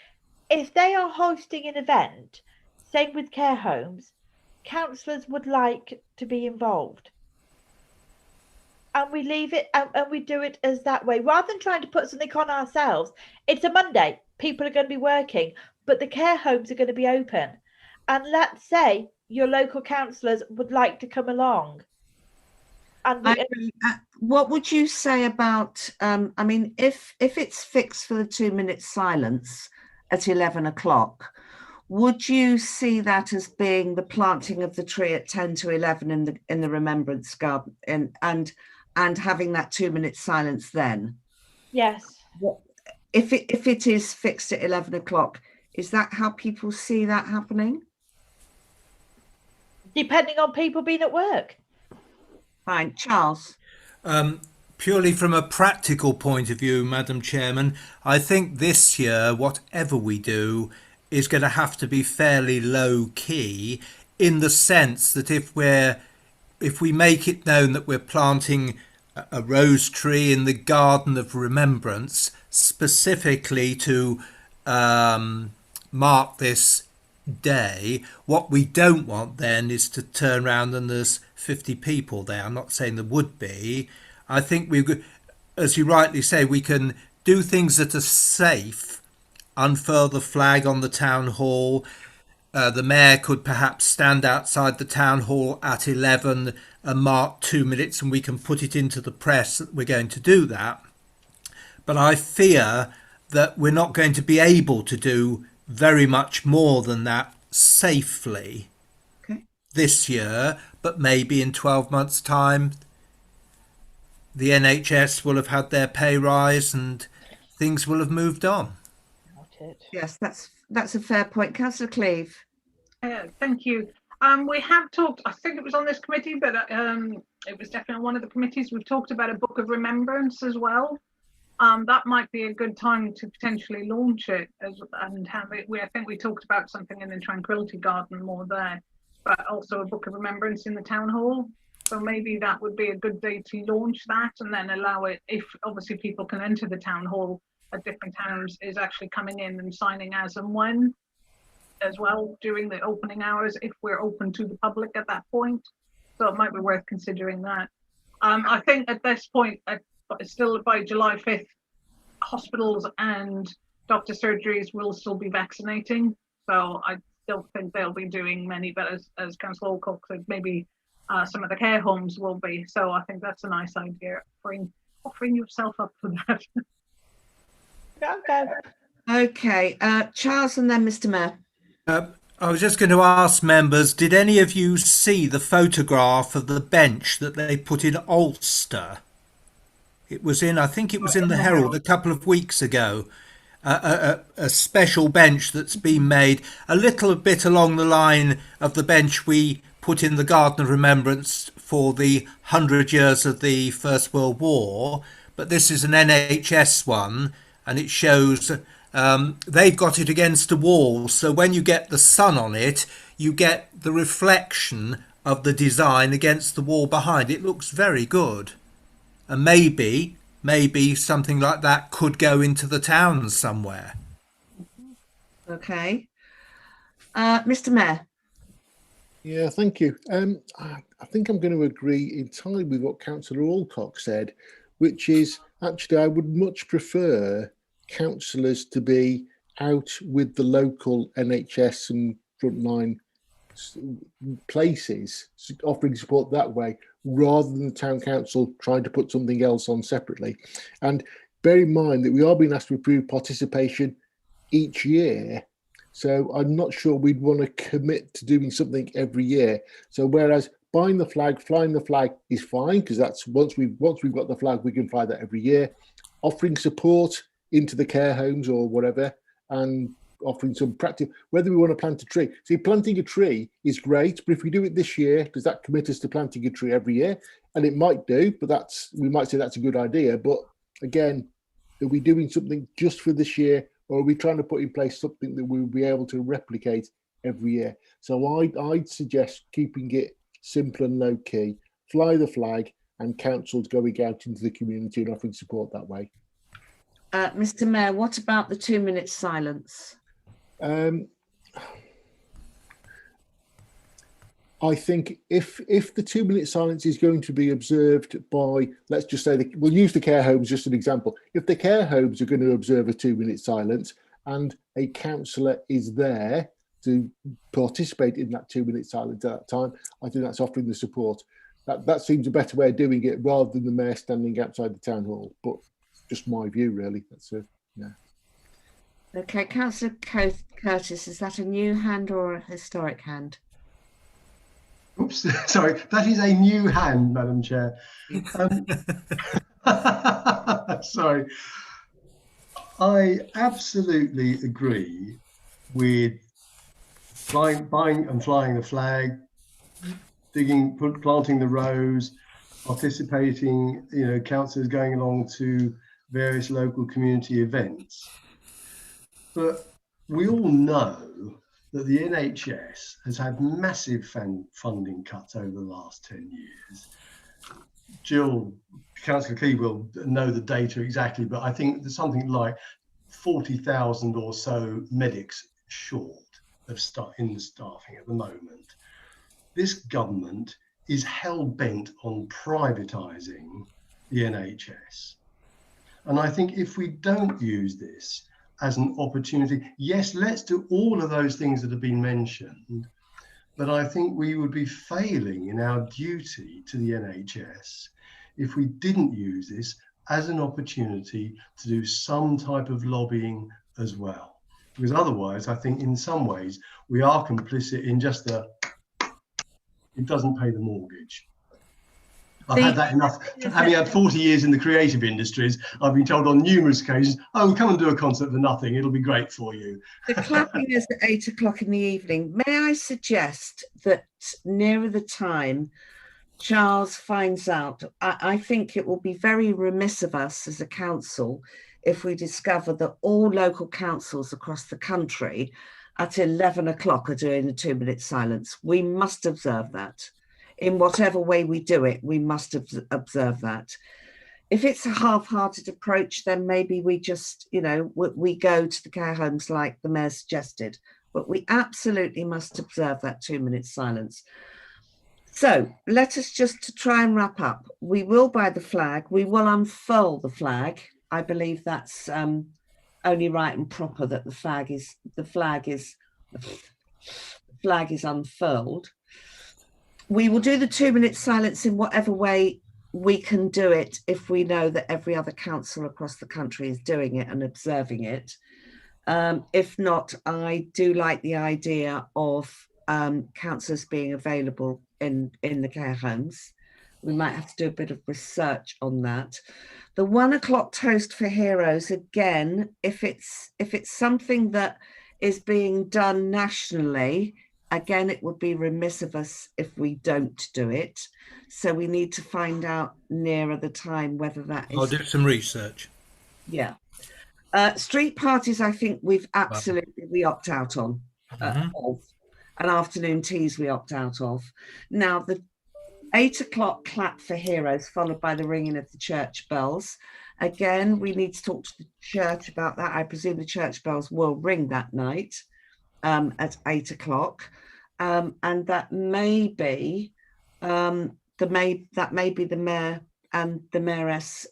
if they are hosting an event, same with care homes, councillors would like to be involved. And we leave it and we do it as that way, rather than trying to put something on ourselves. It's a Monday, people are going to be working, but the care homes are going to be open. And let's say your local councillors would like to come along. And what would you say about, I mean, if it's fixed for the 2-minute silence at 11 o'clock, would you see that as being the planting of the tree at 10 to 11 in the remembrance garden and having that 2-minute silence then? Yes. If it is fixed at 11 o'clock, is that how people see that happening? Depending on people being at work. Fine, Charles. Purely from a practical point of view, Madam Chairman, I think this year, whatever we do, is going to have to be fairly low key, in the sense that if we make it known that we're planting a rose tree in the Garden of Remembrance specifically to mark this day, what we don't want then is to turn around and there's 50 people there. I'm not saying there would be. I think as you rightly say, we can do things that are safe, unfurl the flag on the town hall. The mayor could perhaps stand outside the town hall at 11 and mark 2 minutes, and we can put it into the press that we're going to do that. but I fear that we're not going to be able to do very much more than that safely Okay. this year, but maybe in 12 months' time, the NHS will have had their pay rise and things will have moved on. Yes, that's a fair point. Councillor Cleeve. Thank you. We have talked, I think it was on this committee, but it was definitely on one of the committees. We've talked about a book of remembrance as well. That might be a good time to potentially launch it and have it. I think we talked about something in the Tranquility Garden more there, but also a book of remembrance in the town hall. So maybe that would be a good day to launch that, and then allow it, if obviously people can enter the town hall at different times, is actually coming in and signing as and when as well during the opening hours, if we're open to the public at that point. So it might be worth considering that. I think at this point, still by July 5th, hospitals and doctor surgeries will still be vaccinating. So I don't think they'll be doing many, but as Councillor Alcock said, maybe some of the care homes will be. So I think that's a nice idea, offering yourself up for that. Okay, Charles and then Mr. Mayor. I was just going to ask members, did any of you see the photograph of the bench that they put in Ulster? It was I think it was in the Herald a couple of weeks ago. A special bench that's been made a little bit along the line of the bench we put in the Garden of Remembrance for the 100 years of the First World War. But this is an NHS one, and it shows they've got it against a wall. So when you get the sun on it, you get the reflection of the design against the wall behind. It looks very good. And maybe something like that could go into the town somewhere. Okay. Mr. Mayor. Yeah, thank you. I think I'm going to agree entirely with what Councillor Alcock said, which is actually I would much prefer councillors to be out with the local NHS and frontline places, offering support that way, rather than the town council trying to put something else on separately. And bear in mind that we are being asked to approve participation each year. So I'm not sure we'd want to commit to doing something every year. So whereas buying the flag, flying the flag is fine, because that's once we've got the flag, we can fly that every year. Offering support into the care homes or whatever, and offering some practice, whether we want to plant a tree. See, planting a tree is great, but if we do it this year, does that commit us to planting a tree every year? And it might do, but we might say that's a good idea. But again, are we doing something just for this year, or are we trying to put in place something that we'll be able to replicate every year? So I'd suggest keeping it simple and low key, fly the flag, and councils going out into the community and offering support that way. Mr. Mayor, what about the 2-minute silence? I think if the 2-minute silence is going to be observed by, let's just say, we'll use the care homes just an example. If the care homes are going to observe a 2-minute silence and a councillor is there to participate in that 2-minute silence at that time, I think that's offering the support. That seems a better way of doing it, rather than the mayor standing outside the town hall. But just my view, really. That's it. Yeah. Okay, Councillor Curtis, is that a new hand or a historic hand? Oops, sorry, that is a new hand, Madam Chair. Sorry. I absolutely agree with buying and flying the flag, planting the rose, participating, councillors going along to various local community events. But we all know that the NHS has had massive funding cuts over the last 10 years. Councillor Cleeve will know the data exactly, but I think there's something like 40,000 or so medics short of in the staffing at the moment. This government is hell-bent on privatising the NHS. And I think if we don't use this as an opportunity, yes, let's do all of those things that have been mentioned, but I think we would be failing in our duty to the NHS if we didn't use this as an opportunity to do some type of lobbying as well. Because otherwise, I think in some ways, we are complicit in just it doesn't pay the mortgage. I've had that enough. Having had 40 years in the creative industries, I've been told on numerous occasions, oh, come and do a concert for nothing. It'll be great for you. The clapping is at 8 o'clock in the evening. May I suggest that nearer the time Charles finds out, I think it will be very remiss of us as a council if we discover that all local councils across the country at 11 o'clock are doing a 2-minute silence. We must observe that. In whatever way we do it, we must observe that. If it's a half-hearted approach, then maybe we just, we go to the care homes like the Mayor suggested, but we absolutely must observe that 2-minute silence. So let us just to try and wrap up. We will buy the flag. We will unfurl the flag. I believe that's only right and proper that the flag is unfurled. We will do the 2-minute silence in whatever way we can do it if we know that every other council across the country is doing it and observing it. If not, I do like the idea of councillors being available in the care homes. We might have to do a bit of research on that. The 1 o'clock toast for heroes, again, if it's something that is being done nationally, again, it would be remiss of us if we don't do it. So we need to find out nearer the time whether that is. I'll do some research. Yeah. Street parties, I think we opt out on. Of. And afternoon teas we opt out of. Now, the 8 o'clock clap for heroes, followed by the ringing of the church bells. Again, we need to talk to the church about that. I presume the church bells will ring that night at 8 o'clock. And that may be the mayor and the mayoress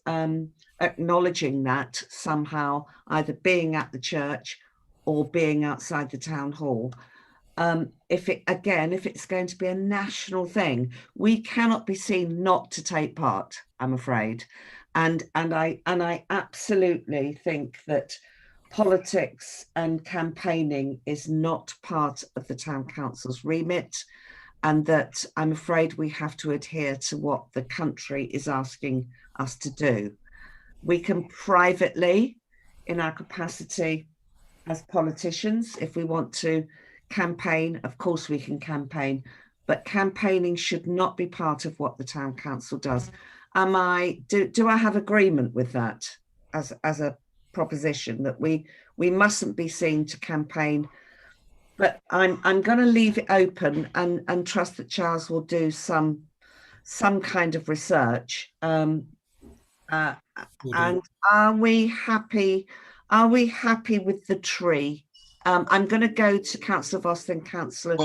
acknowledging that somehow, either being at the church or being outside the town hall. If it's going to be a national thing, we cannot be seen not to take part, I'm afraid. And I absolutely think that politics and campaigning is not part of the town council's remit, and that I'm afraid we have to adhere to what the country is asking us to do. We can privately, in our capacity as politicians, if we want to campaign, of course we can campaign, but campaigning should not be part of what the town council does. Do I have agreement with that as a proposition, that we mustn't be seen to campaign? But I'm going to leave it open and trust that Charles will do some kind of research. And are we happy with the tree? I'm going to go to Councillor Voss, then Councillor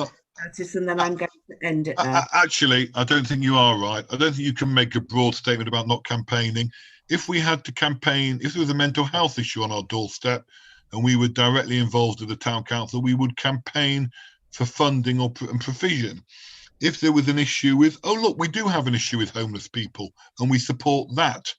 Curtis, and then I'm going to end it now. Actually, I don't think you are right. I don't think you can make a broad statement about not campaigning. If we had to campaign, if there was a mental health issue on our doorstep and we were directly involved with the town council, we would campaign for funding and provision. If there was an issue with, oh, look, we do have an issue with homeless people and we support that,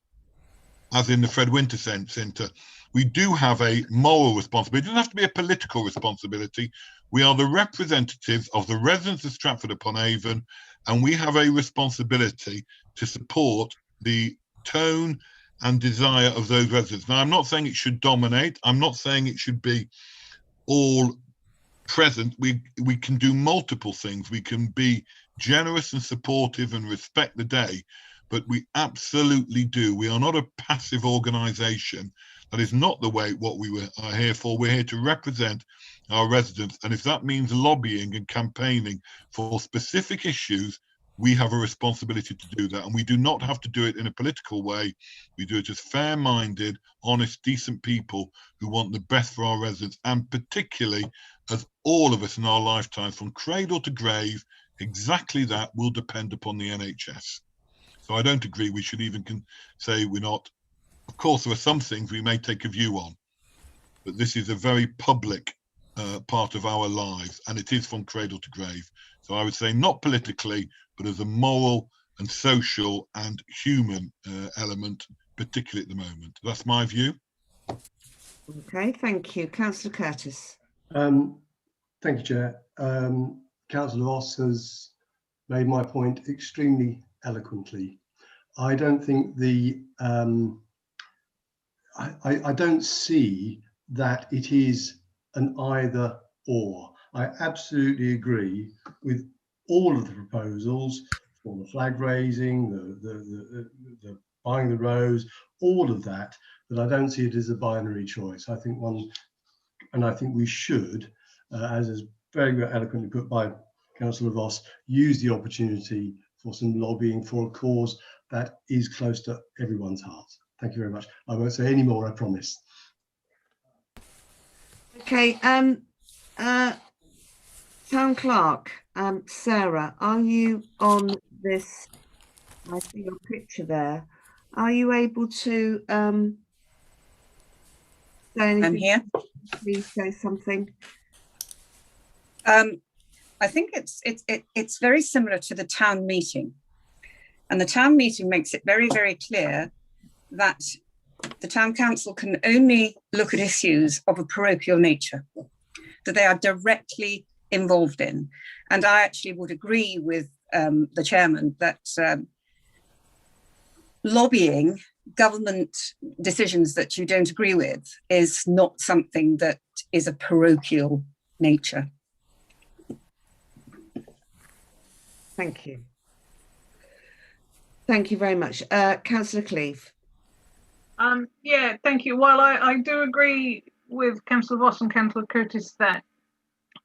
as in the Fred Winter Centre, we do have a moral responsibility. It doesn't have to be a political responsibility. We are the representatives of the residents of Stratford-upon-Avon, and we have a responsibility to support the tone and desire of those residents. Now, I'm not saying it should dominate. I'm not saying it should be all present. We can do multiple things. We can be generous and supportive and respect the day, but we absolutely do. We are not a passive organisation. That is not the way what we are here for. We're here to represent our residents. And if that means lobbying and campaigning for specific issues, we have a responsibility to do that. And we do not have to do it in a political way. We do it as fair-minded, honest, decent people who want the best for our residents. And particularly, as all of us in our lifetimes, from cradle to grave, exactly that will depend upon the NHS. So I don't agree we should even say we're not. Of course, there are some things we may take a view on, but this is a very public part of our lives, and it is from cradle to grave. So I would say not politically, but as a moral and social and human element, particularly at the moment. That's my view. Okay, thank you. Councillor Curtis. Thank you, Chair. Councillor Ross has made my point extremely eloquently. I don't think I don't see that it is an either or. I absolutely agree with all of the proposals for the flag raising, the buying the rose, all of that, but I don't see it as a binary choice. I think we should, as is very eloquently put by Councillor Voss, use the opportunity for some lobbying for a cause that is close to everyone's heart. Thank you very much. I won't say any more, I promise. Okay, Town Clerk, Sarah, are you on this? I see your picture there. Are you able to say anything? I'm here. Please say something. I think it's very similar to the town meeting, and the town meeting makes it very, very clear that the town council can only look at issues of a parochial nature that they are directly involved in. And I actually would agree with the chairman that lobbying government decisions that you don't agree with is not something that is a parochial nature. Thank you. Thank you very much. Councillor Cleave. Yeah, thank you. Well, I do agree with Councillor Voss and Councillor Curtis that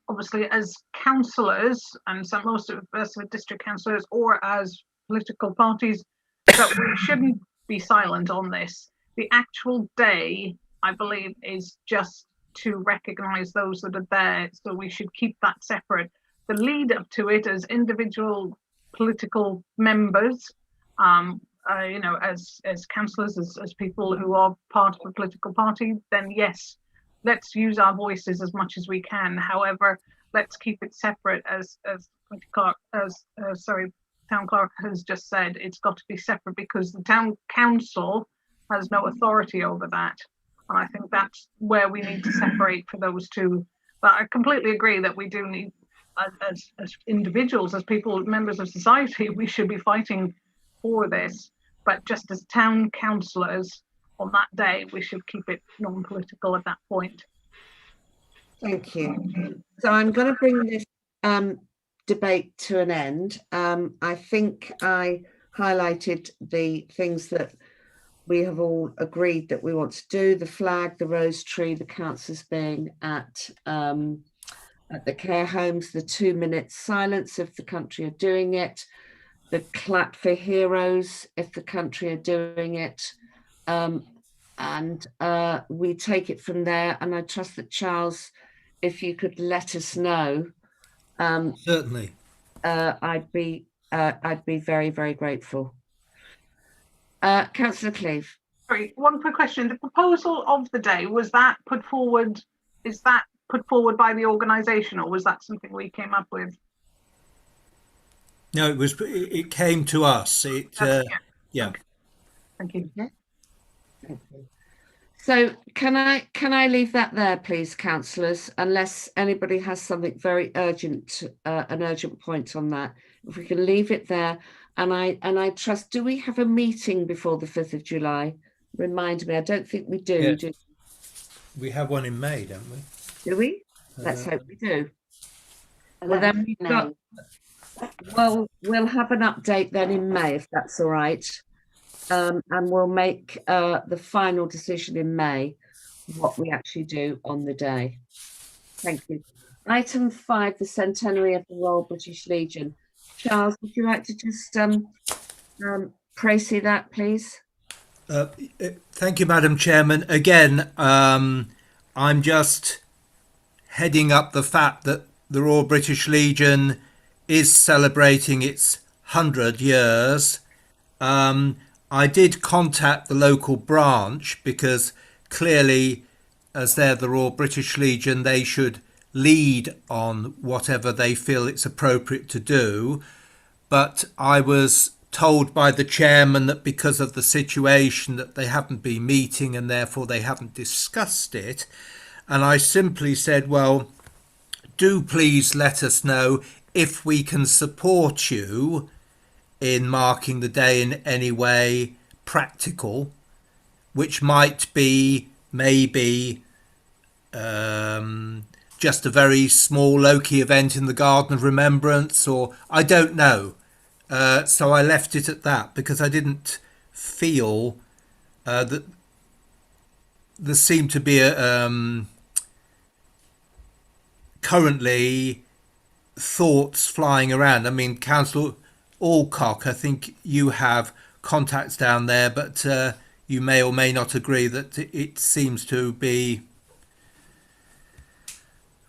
obviously as councillors, and some most of us are district councillors or as political parties, that we shouldn't be silent on this. The actual day, I believe, is just to recognise those that are there, so we should keep that separate. The lead up to it as individual political members, you know, as councillors, as people who are part of a political party, then yes, let's use our voices as much as we can. However, let's keep it separate, as Town Clerk has just said. It's got to be separate because the town council has no authority over that, and I think that's where we need to separate for those two. But I completely agree that we do need, as individuals, as people, members of society, we should be fighting for this. But just as town councillors on that day, we should keep it non-political at that point. Thank you. So I'm going to bring this debate to an end. I think I highlighted the things that we have all agreed that we want to do: the flag, the rose tree, the councillors being at the care homes, the 2 minutes silence if the country are doing it, the clap for heroes if the country are doing it, and we take it from there. And I trust that, Charles, if you could let us know, Certainly. I'd be very, very grateful. Councillor Cleave. Sorry, one quick question. The proposal of the day, was that put forward? Is that put forward by the organisation, or was that something we came up with? No, it came to us. Yeah. Okay. Thank you. Thank you. So can I leave that there, please, councillors, unless anybody has something very urgent, an urgent point on that. If we can leave it there, and I trust. Do we have a meeting before the 5th of July? Remind me. I don't think we do. Yes. Do We have one in May, don't we? Do we? Let's hope we do. Well, then we've got. Well, we'll have an update then in May, if that's all right. And we'll make the final decision in May, what we actually do on the day. Thank you. Item 5, the centenary of the Royal British Legion. Charles, would you like to just précis that, please? Thank you, Madam Chairman. Again, I'm just heading up the fact that the Royal British Legion is celebrating its 100 years. I did contact the local branch because clearly, as they're the Royal British Legion, they should lead on whatever they feel it's appropriate to do. But I was told by the chairman that because of the situation that they haven't been meeting and therefore they haven't discussed it. And I simply said, well, do please let us know if we can support you in marking the day in any way practical, which might be maybe just a very small low-key event in the Garden of Remembrance, or I don't know. So I left it at that because I didn't feel that there seemed to be currently thoughts flying around. I mean, Councillor Alcock, I think you have contacts down there, but you may or may not agree that it seems to be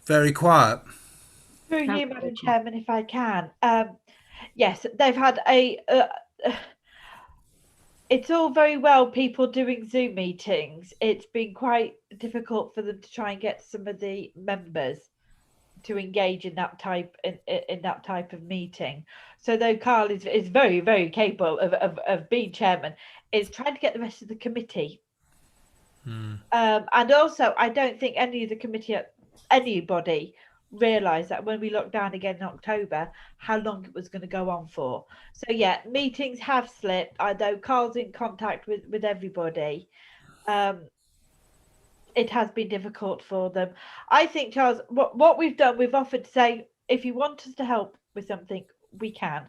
very quiet. Through you, Madam Chairman, if I can. Yes, they've had a. It's all very well people doing Zoom meetings. It's been quite difficult for them to try and get some of the members to engage in that type of meeting. So though Carl is very, very capable of being chairman, is trying to get the rest of the committee. And also, I don't think any of the committee, anybody realised that when we locked down again in October, how long it was going to go on for. So yeah, meetings have slipped. I know Carl's in contact with everybody. It has been difficult for them. I think, Charles, what we've done, we've offered to say, if you want us to help with something, we can.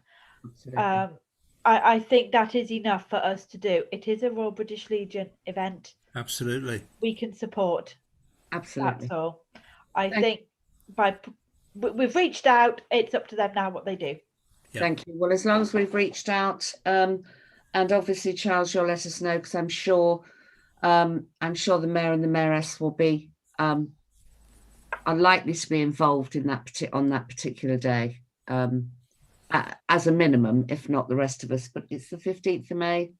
I think that is enough for us to do. It is a Royal British Legion event. Absolutely. We can support. Absolutely. That's all. I think we've reached out. It's up to them now what they do. Yeah. Thank you. Well, as long as we've reached out, and obviously, Charles, you'll let us know, because I'm sure the mayor and the mayoress will be are likely to be involved in on that particular day, as a minimum, if not the rest of us. But it's the 15th of May.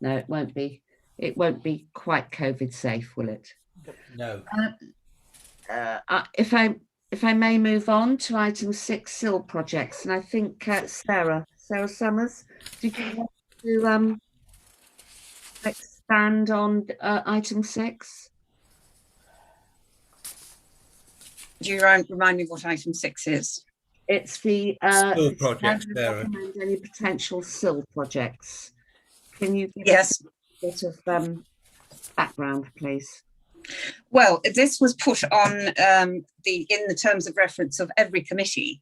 No, it won't be. It won't be quite COVID safe, will it? No. If I may move on to item 6, SIL projects, and I think Sarah Summers, did you want to expand on item 6? Do you remind me what item 6 is? It's the SIL projects, Sarah. recommend any potential SIL projects. Can you give Yes. us a bit of background, please? Well, this was put on in the terms of reference of every committee,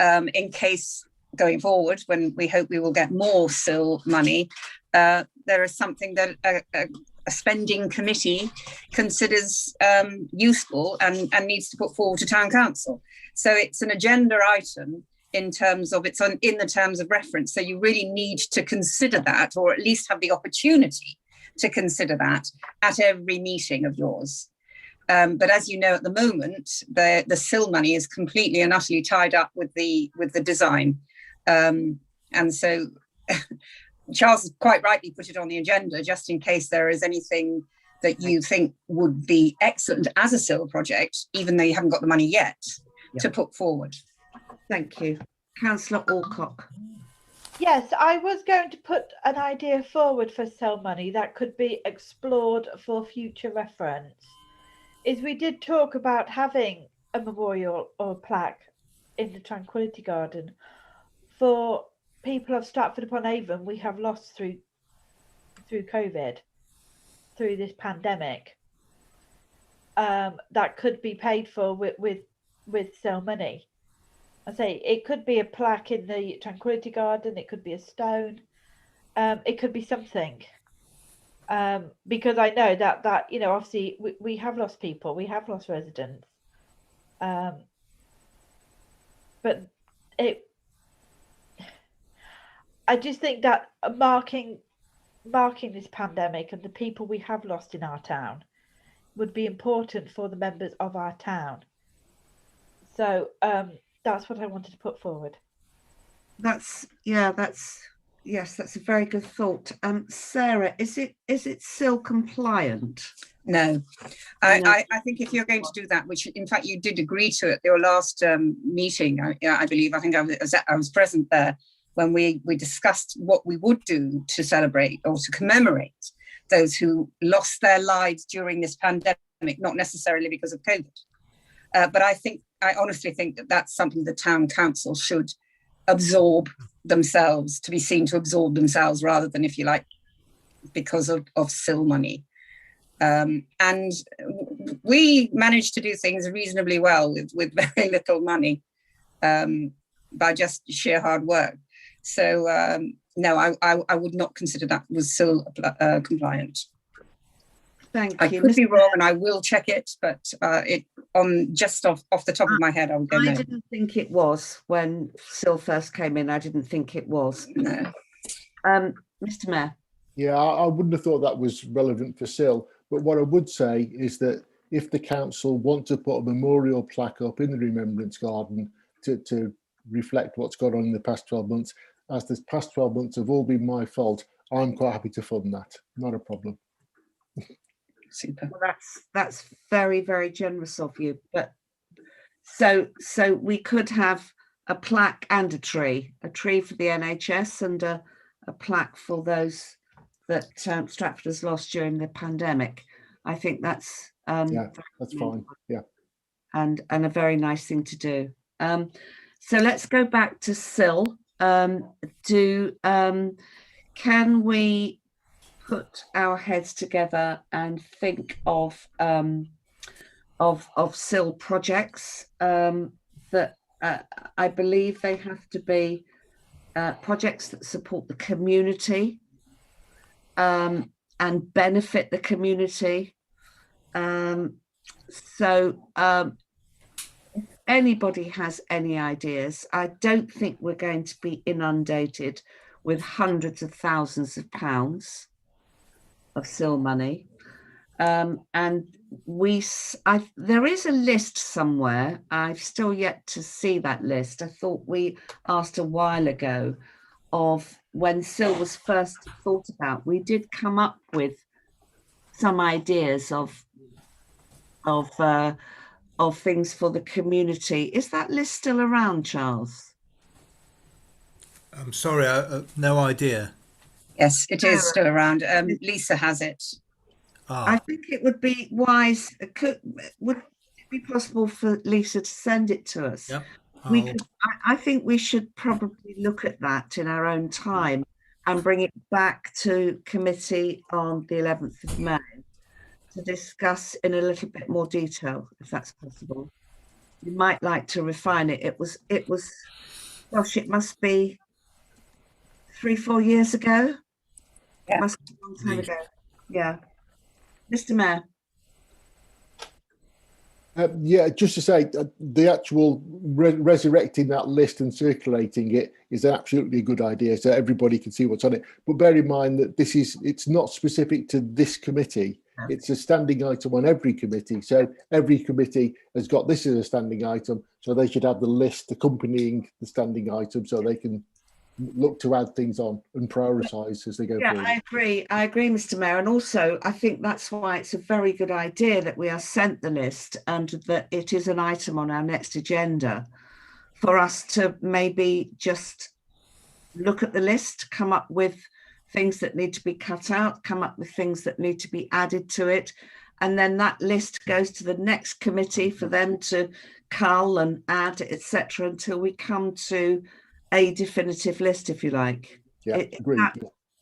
in case going forward, when we hope we will get more SIL money, there is something that a spending committee considers useful and needs to put forward to town council. So it's an agenda item in terms of in the terms of reference. So you really need to consider that, or at least have the opportunity to consider that at every meeting of yours. But as you know, at the moment, the SIL money is completely and utterly tied up with the design. And so Charles has quite rightly put it on the agenda, just in case there is anything that you think would be excellent as a SIL project, even though you haven't got the money yet, to put forward. Thank you. Councillor Alcock. Yes, I was going to put an idea forward for SIL money that could be explored for future reference. We did talk about having a memorial or a plaque in the Tranquility Garden for people of Stratford-upon-Avon we have lost through COVID, through this pandemic. That could be paid for with SIL money. I say it could be a plaque in the Tranquility Garden. It could be a stone. It could be something. Because I know that obviously we have lost people. We have lost residents. But I just think that marking this pandemic and the people we have lost in our town would be important for the members of our town. So that's what I wanted to put forward. That's a very good thought. Sarah, is it SIL compliant? No, I think if you're going to do that, which in fact you did agree to at your last meeting, I believe, I think I was present there, when we discussed what we would do to celebrate or to commemorate those who lost their lives during this pandemic, not necessarily because of COVID. But I honestly think that that's something the town council should absorb themselves, to be seen to absorb themselves, rather than, if you like, because of SIL money. And we managed to do things reasonably well with very little money, by just sheer hard work. So no, I would not consider that was SIL compliant. Thank you. I could be wrong, and I will check it, but just off the top of my head, I would go no. I didn't think it was when SIL first came in. I didn't think it was. No. Mr. Mayor. Yeah, I wouldn't have thought that was relevant for SIL. But what I would say is that if the council want to put a memorial plaque up in the Remembrance Garden to reflect what's gone on in the past 12 months, as the past 12 months have all been my fault, I'm quite happy to fund that. Not a problem. Super. Well, that's very, very generous of you. But so we could have a plaque and a tree for the NHS and a plaque for those that Stratford has lost during the pandemic. I think that's yeah, that's fine. Yeah, and a very nice thing to do. So let's go back to SIL. Can we put our heads together and think of SIL projects that I believe they have to be projects that support the community and benefit the community. So if anybody has any ideas, I don't think we're going to be inundated with hundreds of thousands of pounds of SIL money. And there is a list somewhere. I've still yet to see that list. I thought we asked a while ago of when SIL was first thought about. We did come up with some ideas of things for the community. Is that list still around, Charles? I'm sorry, no idea. Yes, it is still around. Lisa has it. I think it would be wise. Would it be possible for Lisa to send it to us? Yep. I think we should probably look at that in our own time and bring it back to committee on the 11th of May to discuss in a little bit more detail, if that's possible. You might like to refine it. It was, gosh, it must be 3-4 years ago. Yeah. It must be a long time ago. Yeah. Mr. Mayor. Yeah, just to say, the actual resurrecting that list and circulating it is absolutely a good idea, so everybody can see what's on it. But bear in mind that it's not specific to this committee. It's a standing item on every committee. So every committee has got this as a standing item, so they should have the list accompanying the standing item, so they can look to add things on and prioritise as they go forward. I agree, Mr. Mayor. And also, I think that's why it's a very good idea that we are sent the list and that it is an item on our next agenda for us to maybe just look at the list, come up with things that need to be cut out, come up with things that need to be added to it. And then that list goes to the next committee for them to cull and add, etc., until we come to a definitive list, if you like. Yeah, agreed.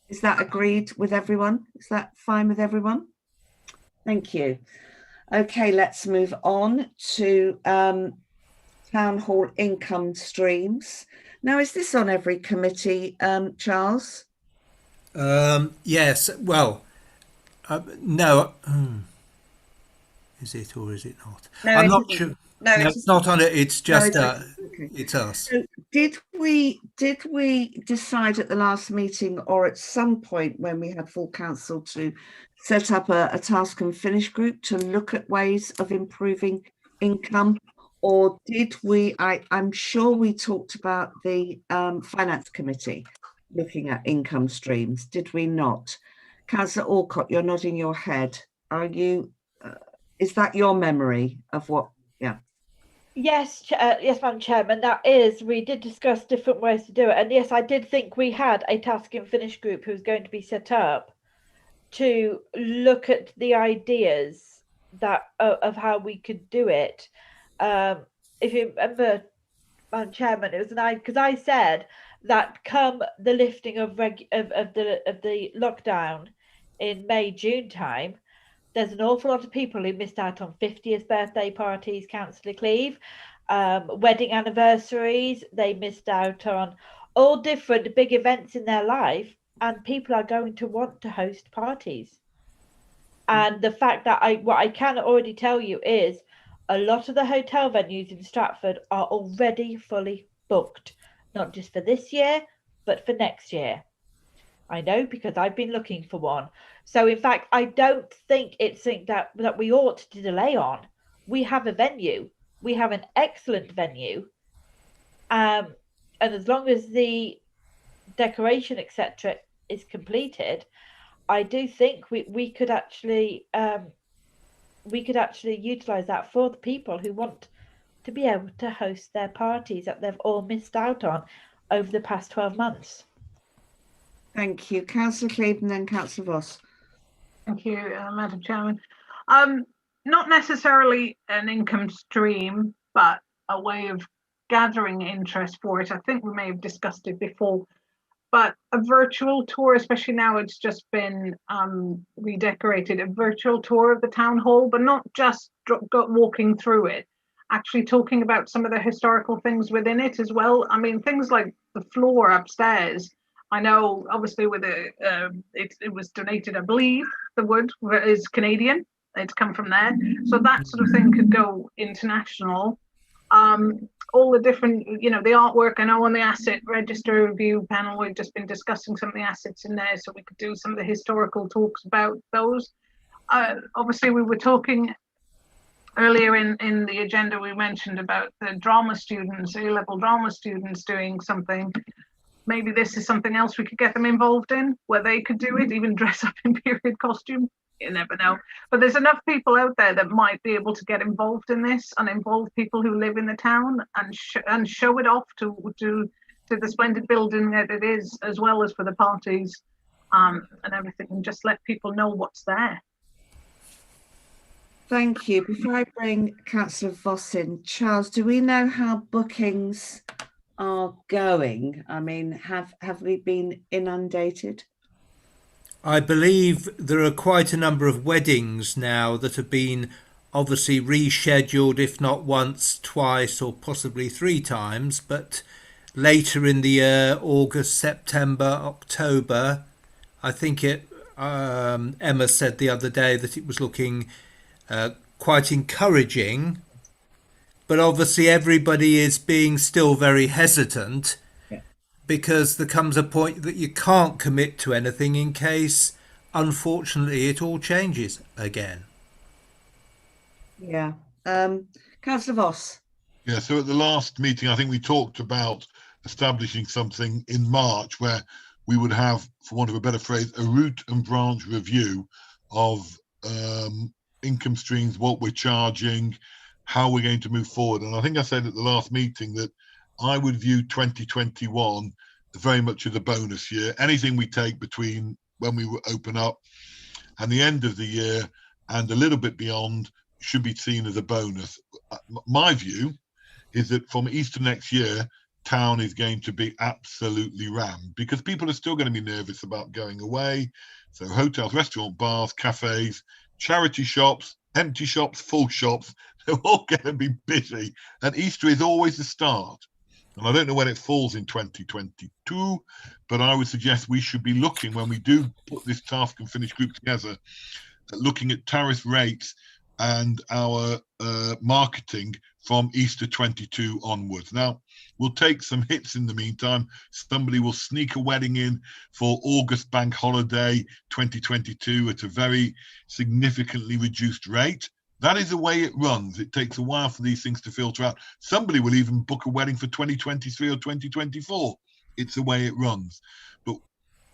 Is that agreed with everyone? Is that fine with everyone? Thank you. Okay, let's move on to town hall income streams. Now, is this on every committee, Charles? Yes. Well, no. Is it or is it not? No, I'm not sure. No, it's not on it. It's just okay. It's us. So did we decide at the last meeting or at some point when we had full council to set up a task and finish group to look at ways of improving income, or did we? I'm sure we talked about the finance committee looking at income streams. Did we not? Councillor Alcott, you're nodding your head. Are you? Is that your memory of what? Yeah. Yes, Madam Chairman, we did discuss different ways to do it. And yes, I did think we had a task and finish group who's going to be set up to look at the ideas of how we could do it. If you remember, Madam Chairman, it was because I said that come the lifting of the lockdown in May, June time, there's an awful lot of people who missed out on 50th birthday parties, Councillor Cleve, wedding anniversaries. They missed out on all different big events in their life, and people are going to want to host parties. And the fact that what I can already tell you is a lot of the hotel venues in Stratford are already fully booked, not just for this year, but for next year. I know because I've been looking for one. So in fact, I don't think it's something that we ought to delay on. We have a venue. We have an excellent venue. And as long as the decoration, etc., is completed, I do think we could actually utilize that for the people who want to be able to host their parties that they've all missed out on over the past 12 months. Thank you. Councillor Cleve and then Councillor Voss. Thank you, Madam Chairman. Not necessarily an income stream, but a way of gathering interest for it. I think we may have discussed it before, but a virtual tour, especially now it's just been redecorated, a virtual tour of the town hall, but not just walking through it, actually talking about some of the historical things within it as well. I mean, things like the floor upstairs. I know, obviously, with it was donated, I believe the wood is Canadian. It's come from there. So that sort of thing could go international. All the different, the artwork, I know on the asset register review panel, we've just been discussing some of the assets in there, so we could do some of the historical talks about those. Obviously, we were talking earlier in the agenda, we mentioned about the drama students, A-level drama students doing something. Maybe this is something else we could get them involved in, where they could do it, even dress up in period costume. You never know. But there's enough people out there that might be able to get involved in this and involve people who live in the town and show it off to the splendid building that it is, as well as for the parties and everything, and just let people know what's there. Thank you. Before I bring Councillor Voss in, Charles, do we know how bookings are going? I mean, have we been inundated? I believe there are quite a number of weddings now that have been obviously rescheduled, if not once, twice, or possibly 3 times, but later in the year, August, September, October. I think Emma said the other day that it was looking quite encouraging, but obviously everybody is being still very hesitant. Because there comes a point that you can't commit to anything in case, unfortunately, it all changes again. Yeah. Councillor Voss. Yeah, so at the last meeting, I think we talked about establishing something in March where we would have, for want of a better phrase, a root and branch review of income streams, what we're charging, how we're going to move forward. And I think I said at the last meeting that I would view 2021 very much as a bonus year. Anything we take between when we open up and the end of the year and a little bit beyond should be seen as a bonus. My view is that from Easter next year, town is going to be absolutely rammed because people are still going to be nervous about going away. So hotels, restaurants, bars, cafes, charity shops, empty shops, full shops, they're all going to be busy. And Easter is always the start. And I don't know when it falls in 2022, but I would suggest we should be looking, when we do put this task and finish group together, looking at tariff rates and our marketing from Easter 22 onwards. Now, we'll take some hits in the meantime. Somebody will sneak a wedding in for August bank holiday 2022 at a very significantly reduced rate. That is the way it runs. It takes a while for these things to filter out. Somebody will even book a wedding for 2023 or 2024. It's the way it runs. But,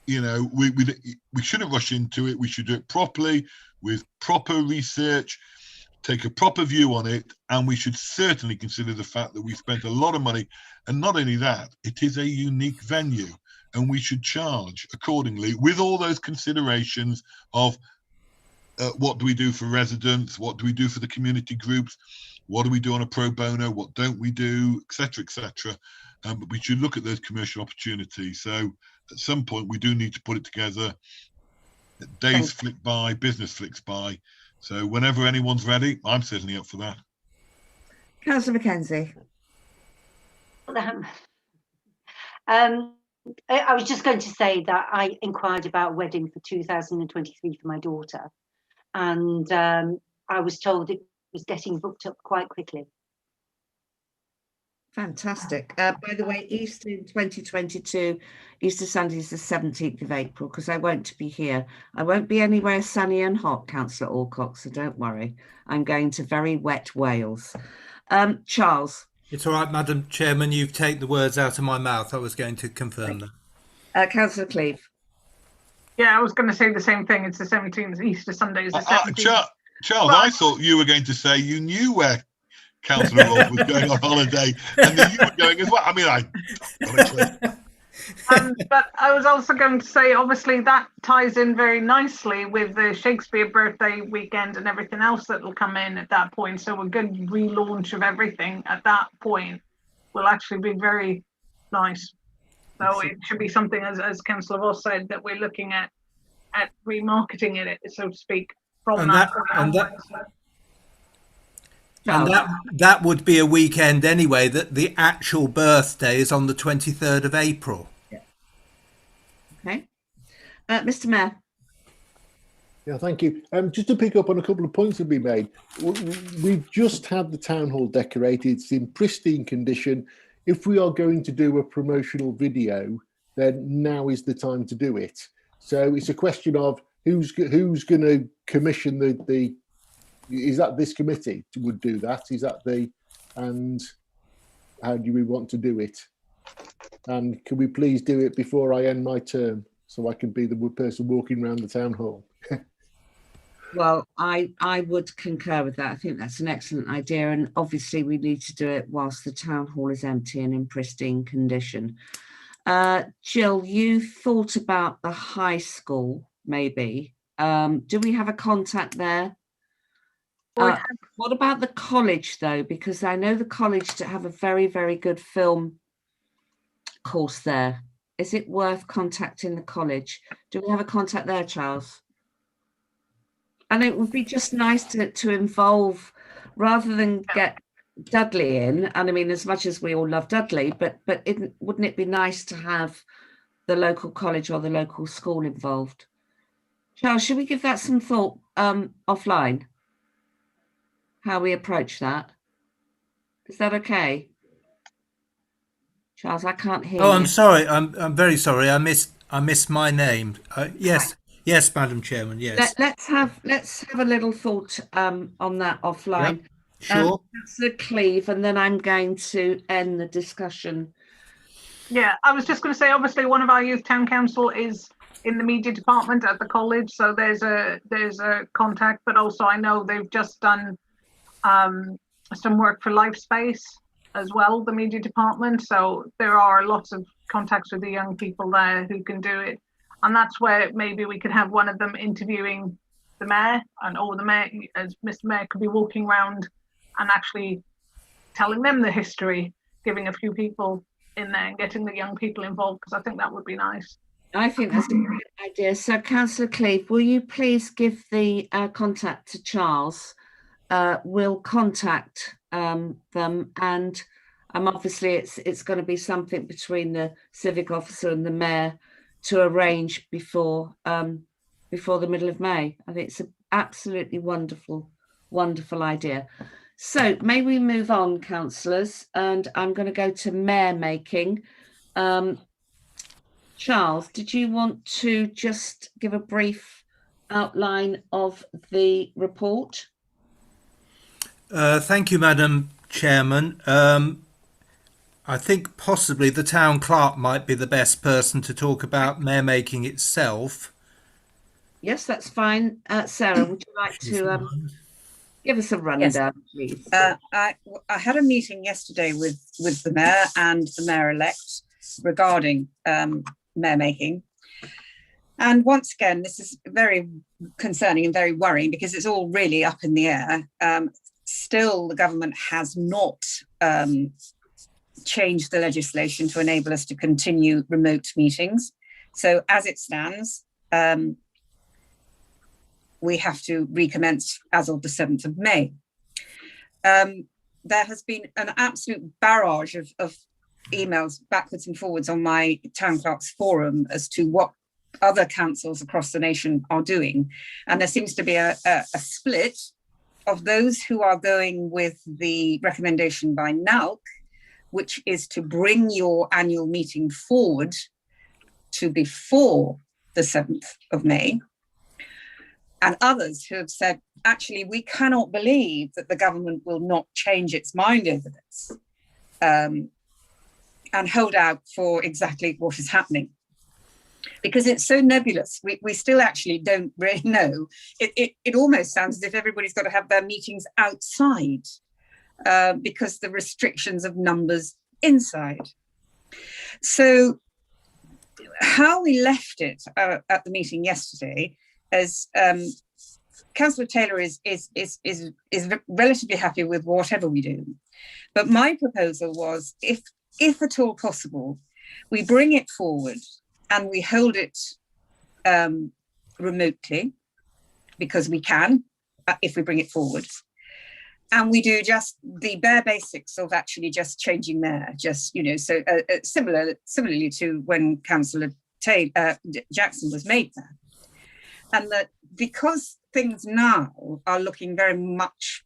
we shouldn't rush into it. We should do it properly with proper research, take a proper view on it, and we should certainly consider the fact that we spent a lot of money. And not only that, it is a unique venue, and we should charge accordingly with all those considerations of what do we do for residents, what do we do for the community groups, what do we do on a pro bono, what don't we do, etc., etc. But we should look at those commercial opportunities. So at some point we do need to put it together. Days flick by, business flicks by. So whenever anyone's ready, I'm certainly up for that. Councillor Mackenzie. I was just going to say that I inquired about a wedding for 2023 for my daughter, and I was told it was getting booked up quite quickly. Fantastic. By the way, Easter in 2022, Easter Sunday is the 17th of April, because I won't be here. I won't be anywhere sunny and hot, Councillor Alcock, so don't worry. I'm going to very wet Wales. Charles. It's all right, Madam Chairman. You've taken the words out of my mouth. I was going to confirm that. Councillor Cleeve. Yeah, I was going to say the same thing. It's the 17th. Easter Sunday is the 17th. Charles, I thought you were going to say you knew where Councillor Rolfe was going on holiday, and that you were going as well. I mean, but I was also going to say, obviously, that ties in very nicely with the Shakespeare birthday weekend and everything else that will come in at that point. So a good relaunch of everything at that point will actually be very nice. So it should be something, as Councillor Voss said, that we're looking at remarketing it, so to speak, from that would be a weekend anyway. That the actual birthday is on the 23rd of April. Yeah. Okay, Mr. Mayor. Yeah, thank you. Just to pick up on a couple of points that we made, we've just had the town hall decorated. It's in pristine condition. If we are going to do a promotional video, then now is the time to do it. So it's a question of who's going to commission the is that this committee would do that? Is that and how do we want to do it? And can we please do it before I end my term so I can be the person walking around the town hall? Well, I would concur with that. I think that's an excellent idea. And obviously we need to do it whilst the town hall is empty and in pristine condition. Jill, you thought about the high school, maybe. Do we have a contact there? What about the college, though? Because I know the college to have a very, very good film course there. Is it worth contacting the college? Do we have a contact there, Charles? And it would be just nice to involve, rather than get Dudley in. And I mean, as much as we all love Dudley, but wouldn't it be nice to have the local college or the local school involved? Charles, should we give that some thought offline? How we approach that? Is that okay? Charles, I can't hear you. I'm sorry. I'm very sorry. I missed my name. Yes. Yes, Madam Chairman. Yes. Let's have a little thought on that offline. Yep, sure. That's the Cleave, and then I'm going to end the discussion. Yeah, I was just going to say, obviously, one of our youth town council is in the media department at the college, so there's a contact. But also, I know they've just done some work for Lifespace as well, the media department. So there are lots of contacts with the young people there who can do it. And that's where maybe we could have one of them interviewing the mayor, or the mayor, as Mr. Mayor, could be walking around and actually telling them the history, giving a few people in there and getting the young people involved, because I think that would be nice. I think that's a great idea. So, Councillor Cleave, will you please give the contact to Charles? We'll contact them, and obviously it's going to be something between the civic officer and the mayor to arrange before the middle of May. I think it's an absolutely wonderful idea. So may we move on, councillors, and I'm going to go to mayor making. Charles, did you want to just give a brief outline of the report? Thank you, Madam Chairman. I think possibly the town clerk might be the best person to talk about mayor making itself. Yes, that's fine. Sarah, would you like to Give us a rundown, please. I had a meeting yesterday with the mayor and the mayor-elect regarding mayor making. And once again, this is very concerning and very worrying because it's all really up in the air. Still, the government has not changed the legislation to enable us to continue remote meetings. So as it stands, we have to recommence as of the 7th of May. There has been an absolute barrage of emails backwards and forwards on my town clerk's forum as to what other councils across the nation are doing. And there seems to be a split of those who are going with the recommendation by NALC, which is to bring your annual meeting forward to before the 7th of May. And others who have said, actually, we cannot believe that the government will not change its mind over this and hold out for exactly what is happening. Because it's so nebulous, we still actually don't really know. It almost sounds as if everybody's got to have their meetings outside because the restrictions of numbers inside. So how we left it at the meeting yesterday as Councillor Taylor is relatively happy with whatever we do. But my proposal was, if at all possible, we bring it forward and we hold it remotely, because we can, if we bring it forward. And we do just the bare basics of actually just changing there, just, you know, so similarly to when Councillor Jackson was made there. And that because things now are looking very much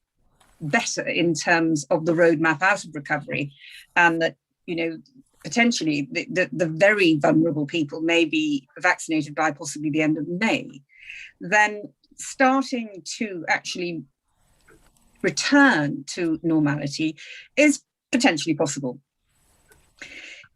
better in terms of the roadmap out of recovery, and that, you know, potentially the very vulnerable people may be vaccinated by possibly the end of May, then starting to actually return to normality is potentially possible.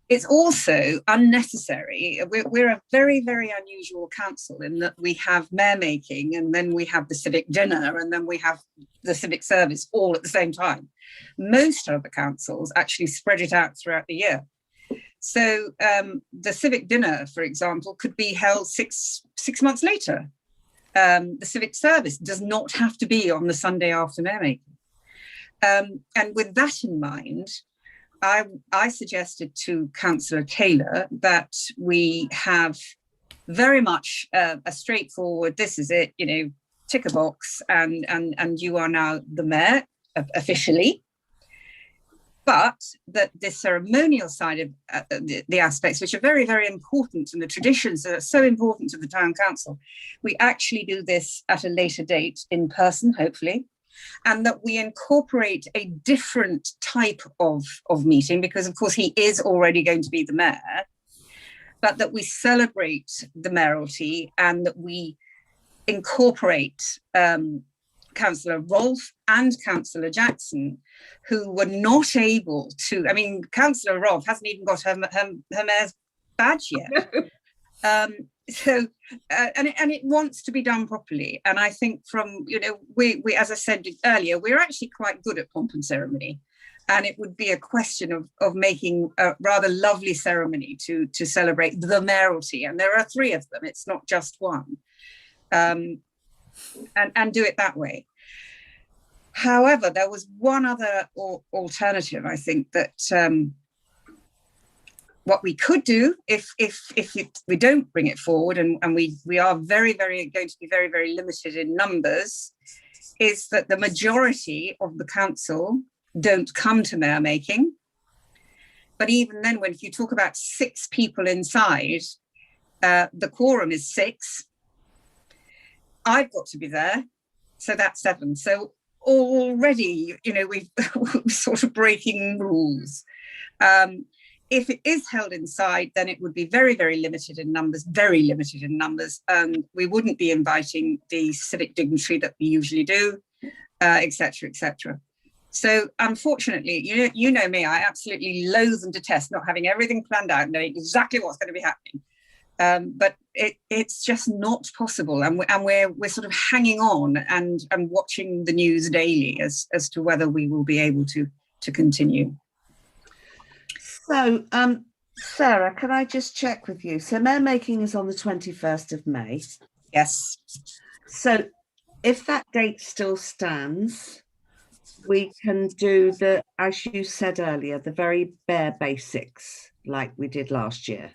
It's also unnecessary. We're a very, very unusual council in that we have mayor making, and then we have the civic dinner, and then we have the civic service all at the same time. Most other councils actually spread it out throughout the year. So the civic dinner, for example, could be held six months later. The civic service does not have to be on the Sunday after mayor making. And with that in mind, I suggested to Councillor Taylor that we have very much a straightforward, this is it, you know, tick a box, and you are now the mayor officially. But that the ceremonial side of the aspects, which are very, very important, and the traditions that are so important to the town council, we actually do this at a later date in person, hopefully. And that we incorporate a different type of meeting, because of course he is already going to be the mayor, but that we celebrate the mayoralty and that we incorporate Councillor Rolfe and Councillor Jackson, who were not able to, I mean, Councillor Rolfe hasn't even got her mayor's badge yet. And it wants to be done properly. And I think from, you know, we as I said earlier, we're actually quite good at pomp and ceremony. And it would be a question of making a rather lovely ceremony to celebrate the mayoralty. And there are 3 of them, it's not just one. And do it that way. However, there was one other alternative, I think, that what we could do if we don't bring it forward, and we are very, very going to be very, very limited in numbers, is that the majority of the council don't come to mayor making. But even then, if you talk about 6 people inside, the quorum is 6. I've got to be there, so that's 7. So already, you know, we're sort of breaking rules. If it is held inside, then it would be very, very limited in numbers, and we wouldn't be inviting the civic dignitary that we usually do, etc., etc. So unfortunately, you know me, I absolutely loathe and detest not having everything planned out, knowing exactly what's going to be happening. But it's just not possible, and we're sort of hanging on and watching the news daily as to whether we will be able to continue. So, Sarah, can I just check with you? So mayor making is on the 21st of May. Yes. So if that date still stands, we can do the, as you said earlier, the very bare basics like we did last year.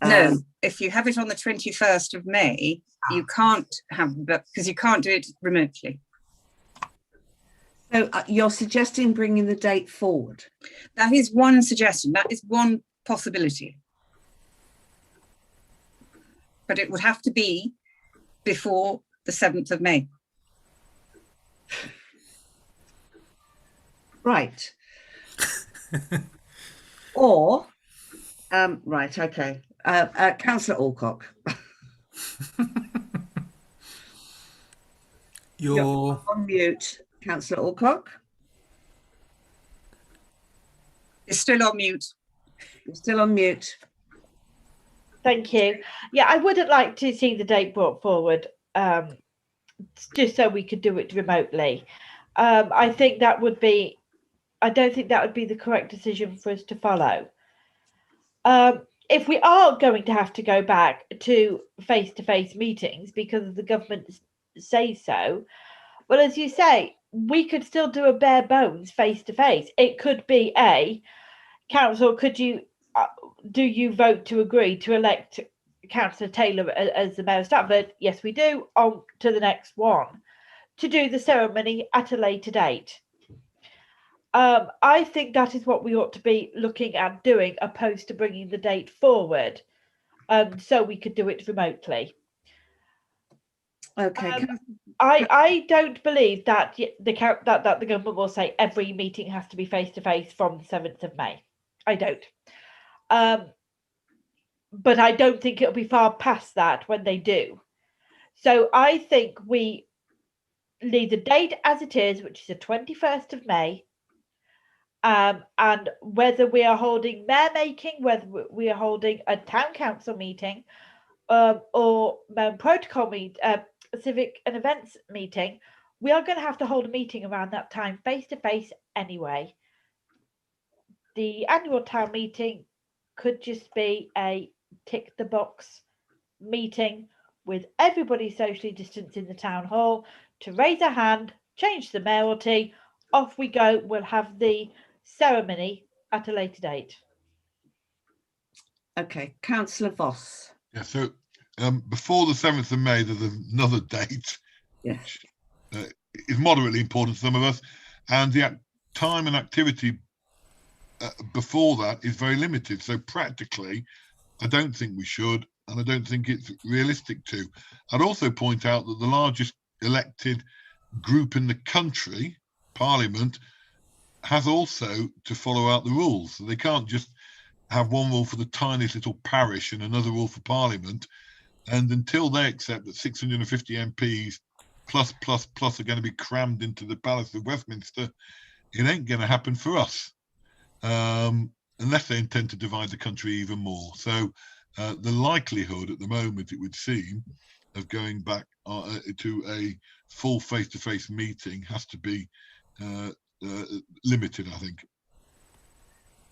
No, if you have it on the 21st of May, you can't have that because you can't do it remotely. So you're suggesting bringing the date forward? That is one suggestion. That is one possibility. But it would have to be before the 7th of May. Right. Or, right, okay. Councillor Alcock. You're on mute, Councillor Alcock. You're still on mute. You're still on mute. Thank you. Yeah, I wouldn't like to see the date brought forward, just so we could do it remotely. I think that would be, I don't think that would be the correct decision for us to follow. If we are going to have to go back to face-to-face meetings because the government say so, well, as you say, we could still do a bare bones face-to-face. It could be council, do you vote to agree to elect Councillor Taylor as the Mayor of Stratford? Yes, we do. On to the next one, to do the ceremony at a later date. I think that is what we ought to be looking at doing, opposed to bringing the date forward, so we could do it remotely. Okay. I don't believe that the government will say every meeting has to be face to face from the 7th of May. I don't. But I don't think it'll be far past that when they do. So I think we leave the date as it is, which is the 21st of May. And whether we are holding mayor making, whether we are holding a town council meeting, or protocol civic and events meeting, we are going to have to hold a meeting around that time face to face anyway. The annual town meeting could just be a tick the box meeting with everybody socially distanced in the town hall to raise a hand, change the mayoralty, off we go. We'll have the ceremony at a later date. Okay, Councillor Voss. Yeah, so before the 7th of May, there's another date, which is moderately important to some of us, and the time and activity before that is very limited. So practically, I don't think we should, and I don't think it's realistic to. I'd also point out that the largest elected group in the country, Parliament, has also to follow out the rules. So they can't just have one rule for the tiniest little parish and another rule for Parliament. And until they accept that 650 MPs plus are going to be crammed into the Palace of Westminster, it ain't going to happen for us, unless they intend to divide the country even more. So the likelihood at the moment, it would seem, of going back to a full face-to-face meeting has to be limited, I think.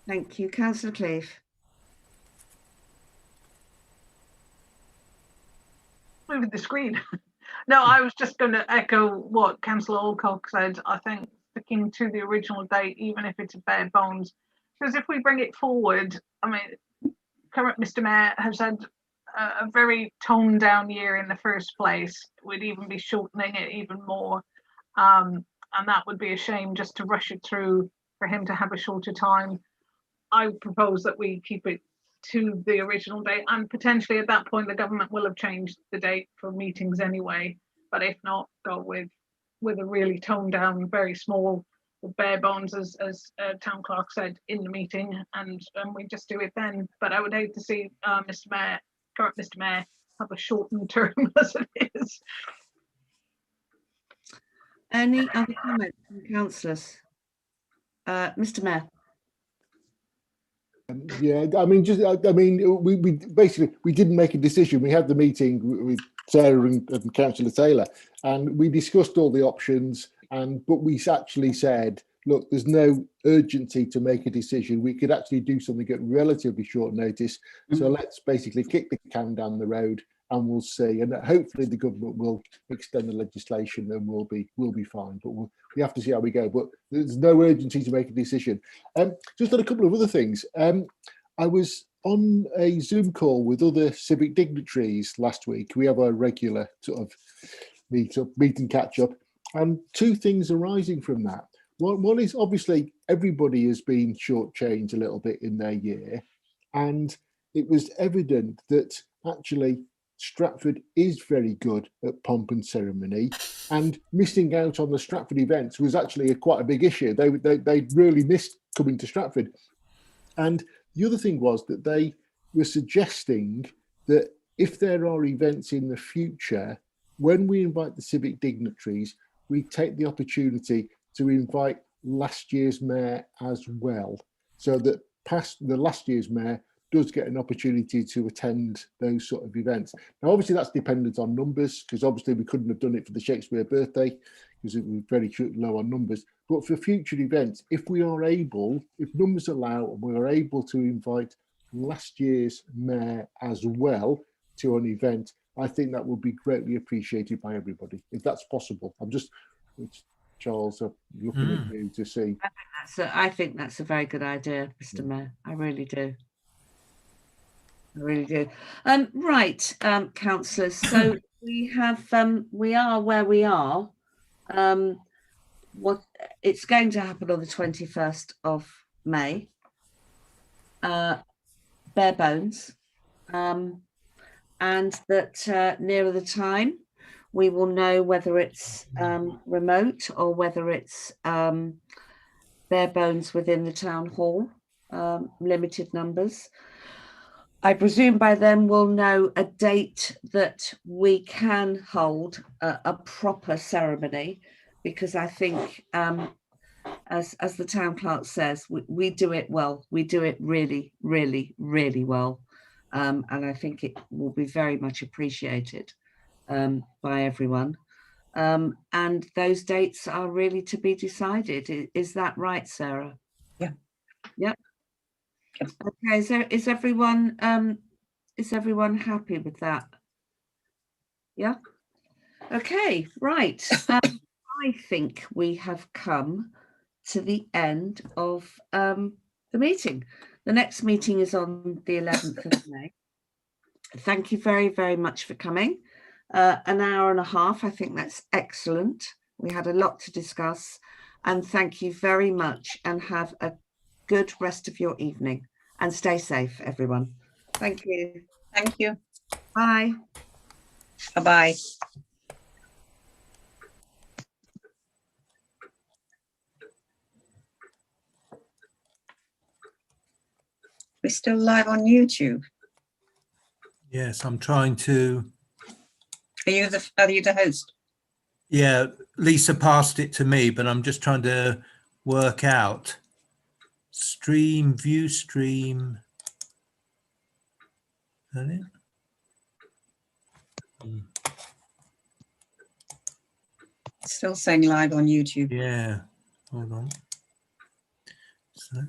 Thank you. Councillor Cleave. Moving the screen. No, I was just going to echo what Councillor Alcock said. I think sticking to the original date, even if it's a bare bones, because if we bring it forward, I mean, current Mr. Mayor has had a very toned down year in the first place. We'd even be shortening it even more. And that would be a shame just to rush it through for him to have a shorter time. I propose that we keep it to the original date, and potentially at that point the government will have changed the date for meetings anyway. But if not, go with a really toned down, very small, bare bones, as town clerk said in the meeting, and we just do it then. But I would hate to see current Mr. Mayor, have a shortened term as it is. Any other comments from councillors? Mr. Mayor. Yeah, I mean, we basically we didn't make a decision. We had the meeting with Sarah and Councillor Taylor, and we discussed all the options. But we actually said, look, there's no urgency to make a decision. We could actually do something at relatively short notice. So let's basically kick the can down the road, and we'll see. And hopefully the government will extend the legislation, and we'll be fine. But we have to see how we go. But there's no urgency to make a decision. Just on a couple of other things. I was on a Zoom call with other civic dignitaries last week. We have a regular sort of meet and catch up, and two things arising from that. One is obviously everybody has been shortchanged a little bit in their year, and it was evident that actually Stratford is very good at pomp and ceremony, and missing out on the Stratford events was actually quite a big issue. They really missed coming to Stratford. And the other thing was that they were suggesting that if there are events in the future, when we invite the civic dignitaries, we take the opportunity to invite last year's mayor as well, so that the last year's mayor does get an opportunity to attend those sort of events. Now, obviously, that's dependent on numbers, because obviously we couldn't have done it for the Shakespeare birthday because it was very low on numbers. But for future events, if we are able, if numbers allow, and we are able to invite last year's mayor as well to an event, I think that would be greatly appreciated by everybody, if that's possible. Charles, looking at you to see. I think that's a very good idea, Mr. Mayor. I really do. I really do. Right, councillors. So we are where we are. What it's going to happen on the 21st of May. Bare bones, and that nearer the time, we will know whether it's remote or whether it's bare bones within the town hall, limited numbers. I presume by then we'll know a date that we can hold a proper ceremony, because I think, as the town clerk says, we do it well. We do it really, really, really well. And I think it will be very much appreciated by everyone. And those dates are really to be decided. Is that right, Sarah? Yeah. Yep. Okay, is everyone happy with that? Yeah. Okay, right. I think we have come to the end of the meeting. The next meeting is on the 11th of May. Thank you very, very much for coming. An hour and a half, I think that's excellent. We had a lot to discuss, and thank you very much, and have a good rest of your evening, and stay safe, everyone. Thank you. Thank you. Bye. Bye-bye. We're still live on YouTube. Yes, I'm trying to. Are you the host? Yeah, Lisa passed it to me, but I'm just trying to work out. Stream, view stream. Is that it? Still saying live on YouTube. Yeah, hold on. So,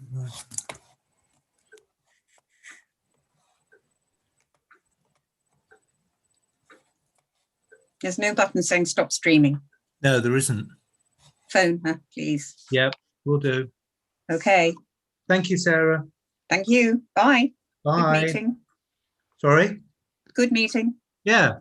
There's no button saying stop streaming. no, there isn't. Phone her, please. Yep, we'll do. Okay. Thank you, Sarah. Thank you. Bye. Bye. Good meeting. Sorry? Good meeting. Yeah.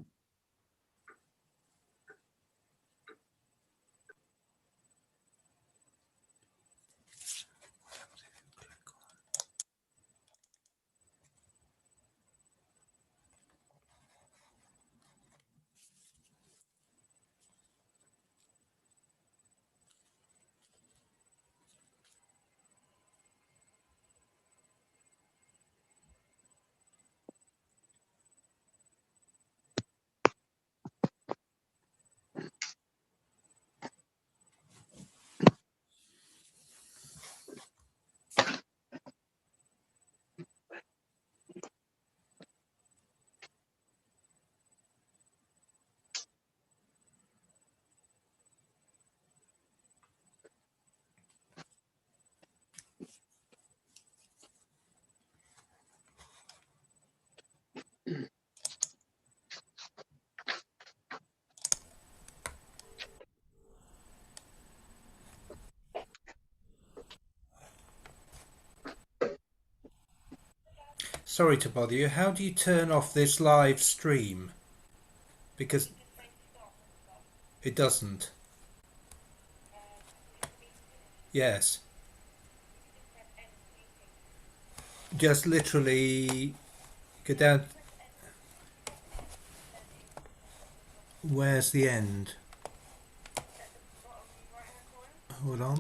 Sorry to bother you. How do you turn off this live stream? Because it doesn't. Yes. Just literally go down. Where's the end? Hold on.